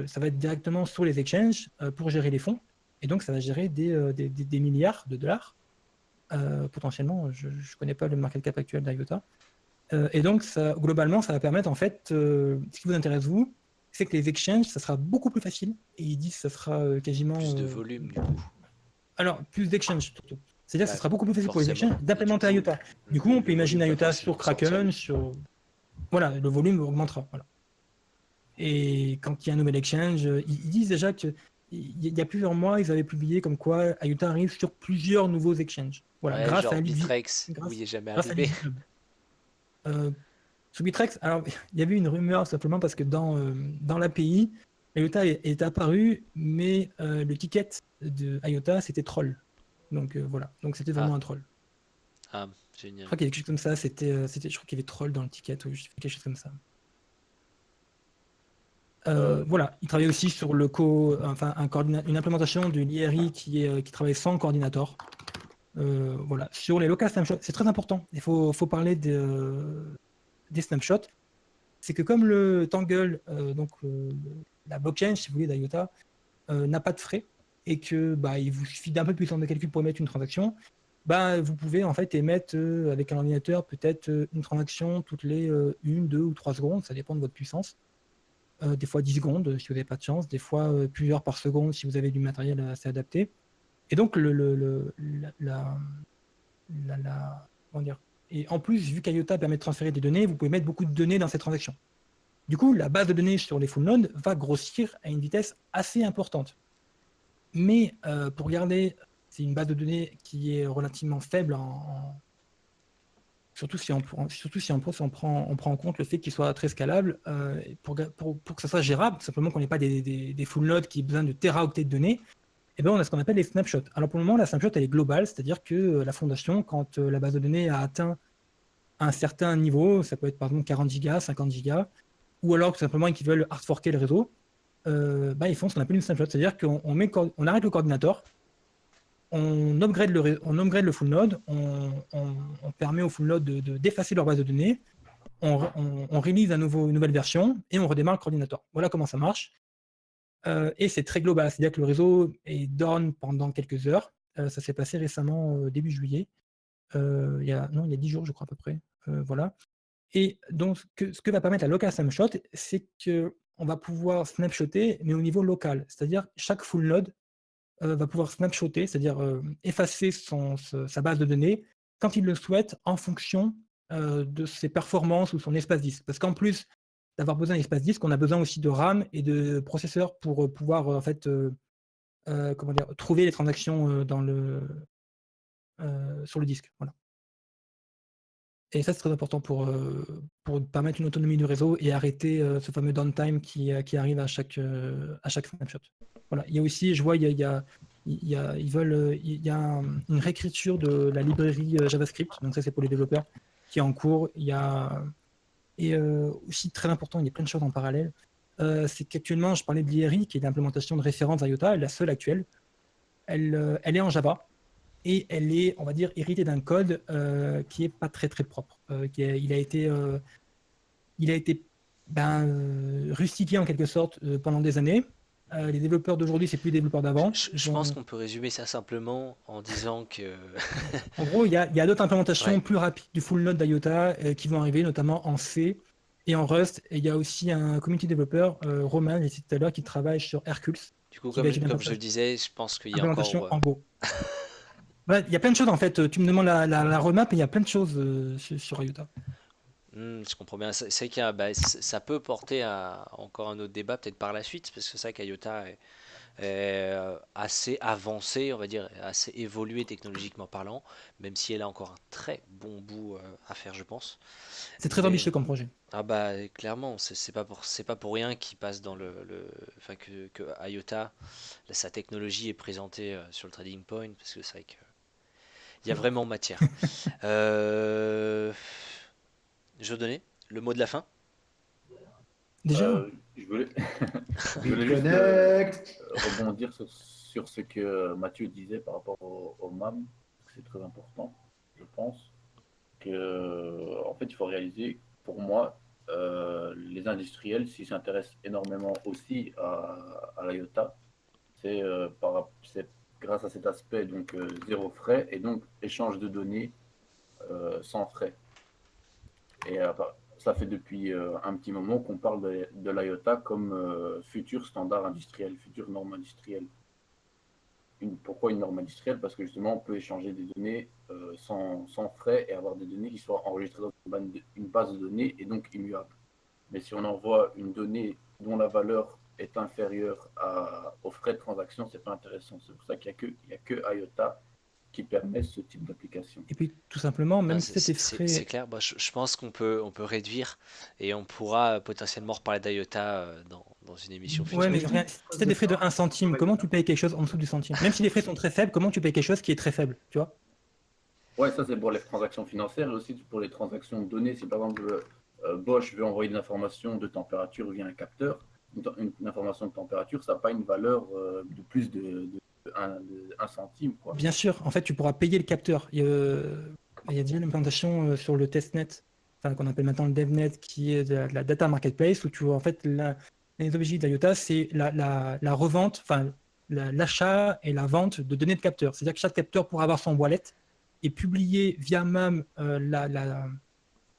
ça va être directement sur les exchanges pour gérer les fonds, et donc ça va gérer des milliards de dollars, potentiellement. Je ne connais pas le market cap actuel d'IOTA. Et donc, globalement, ça va permettre, en fait, ce qui vous intéresse, vous, c'est que les exchanges, ça sera beaucoup plus facile. Et ils disent que ça sera quasiment... Plus de volume, du coup. Alors, plus d'exchanges, surtout. C'est-à-dire que Bah, ce sera beaucoup plus facile pour les forcément. exchanges d'implémenter Et du coup, IOTA. Du coup, on peut le imaginer volume va IOTA sur forcément sortir. Kraken, Voilà, le volume augmentera. Voilà. Et quand il y a un nouvel exchange, ils disent déjà qu'il y a plusieurs mois, ils avaient publié comme quoi IOTA arrive sur plusieurs nouveaux exchanges. Voilà, Ouais, grâce genre à Bittrex, où il est jamais grâce à arrivé. LeadClub. Sur Bittrex, alors il y avait une rumeur simplement parce que dans l'API, IOTA est apparu, mais le ticket de IOTA c'était troll. Donc voilà, donc c'était vraiment un troll. Ah, Je génial. crois qu'il y avait quelque chose comme ça, je crois qu'il y avait troll dans le ticket ou quelque chose comme ça. Voilà, il travaille aussi sur une implémentation de l'IRI qui travaille sans coordinateur. Voilà, sur les local snapshots, c'est très important. Il faut parler des snapshots. C'est que comme le Tangle, la blockchain, si vous voulez, d'IOTA, n'a pas de frais et que il vous suffit d'un peu de puissance de calcul pour émettre une transaction, vous pouvez en fait émettre avec un ordinateur peut-être une transaction toutes les 1, 2 ou 3 secondes, ça dépend de votre puissance. Des fois 10 secondes si vous n'avez pas de chance, des fois plusieurs par seconde si vous avez du matériel assez adapté. Et donc, comment dire, et en plus, vu qu'IOTA permet de transférer des données, vous pouvez mettre beaucoup de données dans cette transaction. Du coup, la base de données sur les full nodes va grossir à une vitesse assez importante. Mais pour garder, c'est une base de données qui est relativement faible, surtout si on prend en compte le fait qu'il soit très scalable, pour que ça soit gérable, simplement qu'on n'ait pas des full nodes qui aient besoin de téraoctets de données. On a ce qu'on appelle les snapshots. Alors pour le moment, la snapshot, elle est globale, c'est-à-dire que la fondation, quand la base de données a atteint un certain niveau, ça peut être par exemple 40 gigas, 50 gigas, ou alors tout simplement qu'ils veulent hard forker le réseau, ils font ce qu'on appelle une snapshot, c'est-à-dire qu'on arrête le coordinateur, on upgrade le full node, on permet au full node d'effacer leur base de données, on release une nouvelle version et on redémarre le coordinateur. Voilà comment ça marche. Et c'est très global, c'est-à-dire que le réseau est down pendant quelques heures. Ça s'est passé récemment, début juillet. Il y a 10 jours, je crois, à peu près. Voilà. Et donc, ce que va permettre la local snapshot, c'est qu'on va pouvoir snapshotter, mais au niveau local. C'est-à-dire chaque full node va pouvoir snapshotter, c'est-à-dire effacer sa base de données quand il le souhaite en fonction de ses performances ou son espace disque. Parce qu'en plus d'avoir besoin d'espace disque, on a besoin aussi de RAM et de processeurs pour pouvoir trouver les transactions sur le disque. Voilà. Et ça, c'est très important pour permettre une autonomie du réseau et arrêter ce fameux downtime qui arrive à chaque snapshot. Voilà. Il y a aussi, je vois, il y a une réécriture de la librairie JavaScript, donc ça c'est pour les développeurs, qui est en cours. Et aussi très important, il y a plein de choses en parallèle. C'est qu'actuellement, je parlais de l'IRI, qui est l'implémentation de référence IOTA, la seule actuelle. Elle est en Java. Et elle est, on va dire, héritée d'un code qui n'est pas très très propre. Il a été rustiqué en quelque sorte pendant des années. Les développeurs d'aujourd'hui, c'est plus les développeurs d'avant. Je pense qu'on peut résumer ça simplement en disant que... En gros, il y a d'autres implémentations Ouais. plus rapides du full node d'IOTA qui vont arriver, notamment en C et en Rust. Et il y a aussi un community développeur, Romain, j'ai dit tout à l'heure, qui travaille sur Hercules. Du coup, qui va être une comme je le disais, je pense qu'il y a implémentation encore... en Go. Ouais, il y a plein de choses en fait. Tu me demandes la roadmap et il y a plein de choses sur IOTA. Je comprends bien. C'est qu'il y a, bah, ça peut porter à encore un autre débat peut-être par la suite, parce que c'est vrai qu'IOTA est assez avancée, on va dire, assez évoluée technologiquement parlant, même si elle a encore un très bon bout à faire, je pense. C'est très Mais ambitieux comme projet. ah bah clairement, c'est pas pour rien qu'il passe dans enfin que IOTA, sa technologie est présentée sur le Trading Point, parce que c'est vrai qu'il y a vraiment matière. Euh, je donnais le mot de la fin. Déjà, Je voulais, je voulais juste Reconnect. rebondir sur ce que Mathieu disait par rapport au MAM. C'est très important, je pense. En fait, il faut réaliser, pour moi, les industriels, s'ils s'intéressent énormément aussi à l'IOTA, c'est grâce à cet aspect, donc zéro frais, et donc échange de données sans frais. Et ça fait depuis un petit moment qu'on parle de l'IOTA comme futur standard industriel, future norme industrielle. Pourquoi une norme industrielle? Parce que justement, on peut échanger des données sans frais et avoir des données qui soient enregistrées dans une base de données et donc immuables. Mais si on envoie une donnée dont la valeur est inférieure aux frais de transaction, c'est pas intéressant. C'est pour ça qu'il n'y a que IOTA qui permet ce type d'application. et puis tout simplement, Non, même si c'était c'est frais, clair. Bah, je pense on peut réduire et on pourra potentiellement reparler d'IOTA dans une émission ouais, future. mais rien, si t'as des frais de 1 centime, comment tu payes quelque chose en dessous du centime? Même si les frais sont très faibles, comment tu payes quelque chose qui est très faible, tu vois? Ouais, ça c'est pour les transactions financières et aussi pour les transactions de données. Si par exemple Bosch veut envoyer une information de température via un capteur, une information de température, ça n'a pas une valeur de plus de 1 centime, quoi. Bien sûr, en fait, tu pourras payer le capteur. Il y a déjà une implémentation sur le testnet, enfin, qu'on appelle maintenant le DevNet, qui est de la data marketplace, où tu vois, en fait, les objectifs d'IOTA, c'est la revente, enfin, l'achat et la vente de données de capteurs. C'est-à-dire que chaque capteur pourra avoir son wallet et publier via MAM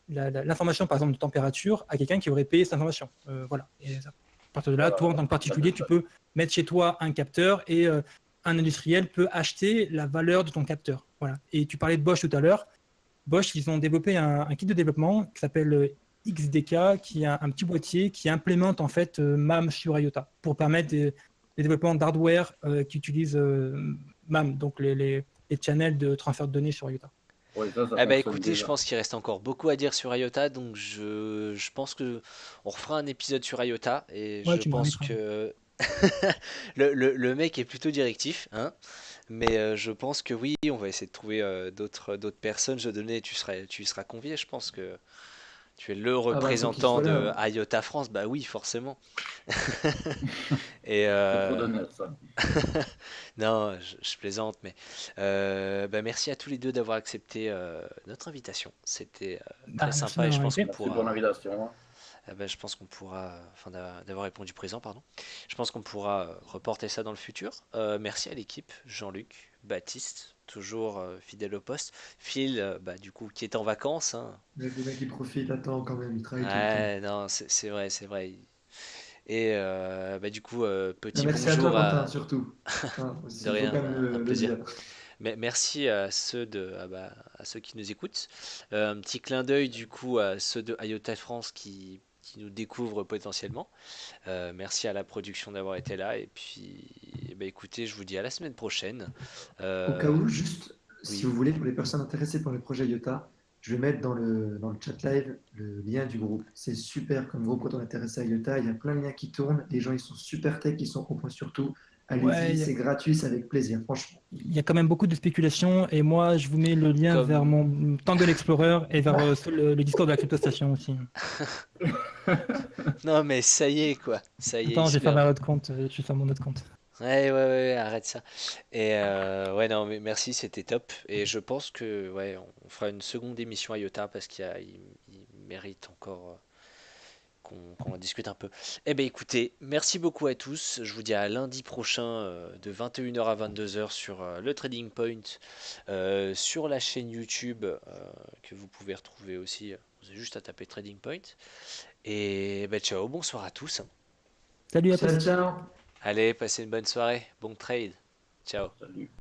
l'information, par exemple, de température à quelqu'un qui aurait payé cette information. Voilà. Et à partir de là, Voilà, toi, en tant que ça, particulier, tu peux mettre chez toi un capteur et un industriel peut acheter la valeur de ton capteur. Voilà. Et tu parlais de Bosch tout à l'heure. Bosch, ils ont développé un kit de développement qui s'appelle XDK, qui est un petit boîtier qui implémente en fait MAM sur IOTA pour permettre des développements d'hardware qui utilisent MAM, donc les channels de transfert de données sur IOTA. ouais, ça Eh ben fonctionne écoutez, je déjà. pense qu'il reste encore beaucoup à dire sur IOTA, donc je pense que on refera un épisode sur IOTA et Ouais, je tu me pense réinviteras. que le mec est plutôt directif, hein, mais je pense que oui, on va essayer de trouver d'autres personnes. Tu y seras convié, je pense que tu es le Ah bah, faut qu'il représentant soit de là. IOTA France, bah oui, forcément. Et C'est trop d'honneur, ça. non, je plaisante, mais bah, merci à tous les deux d'avoir accepté notre invitation. C'était très Bah, merci de sympa et je m'avoir pense qu'on invité. Merci pour pourra, l'invitation, hein. bah, je pense qu'on pourra, enfin d'avoir répondu présent, pardon. Je pense qu'on pourra reporter ça dans le futur. Merci à l'équipe, Jean-Luc, Baptiste, toujours fidèle au poste. Phil, bah, du coup, qui est en vacances, hein. Le mec, il profite, attends, quand même, il travaille tout le temps. Ouais, non, c'est vrai, c'est vrai. Et bah, du coup, Ah, petit merci à toi, bonjour Quentin, à surtout. Hein, de aussi, il faut rien, quand même un le plaisir. dire. Mais merci à à ceux qui nous écoutent. Un petit clin d'œil du coup à ceux de IoT France qui nous découvrent potentiellement. Merci à la production d'avoir été là. Et puis, eh ben, écoutez, je vous dis à la semaine prochaine. Au cas Euh, où, juste, si oui, vous voulez, pour les personnes intéressées par le projet IOTA, je vais mettre dans le chat live le lien du groupe. C'est super comme groupe quand on est intéressé à IOTA. Il y a plein de liens qui tournent. Les gens, ils sont super tech, ils sont au point sur tout. Ouais, Allez-y, c'est gratuit, c'est avec plaisir, franchement. il y a quand même beaucoup de spéculations et moi, je vous mets le lien vers comme... mon Tangle Explorer et vers le Discord de la CryptoStation aussi. Non mais ça y est quoi. Ça y est, il Attends, je se vais faire perd. ma autre compte, je vais faire mon autre compte. Ouais, arrête ça. Et ouais, non, mais merci, c'était top. Et je pense que ouais, on fera une seconde émission à IOTA parce il mérite encore qu'on en discute un peu. Eh ben écoutez, merci beaucoup à tous. Je vous dis à lundi prochain de 21h à 22h sur le Trading Point, sur la chaîne YouTube que vous pouvez retrouver aussi. Vous avez juste à taper Trading Point. Et ben ciao, bonsoir à tous. Salut, à Ciao, plus. ciao. Allez, passez une bonne soirée. Bon trade. Ciao. Salut.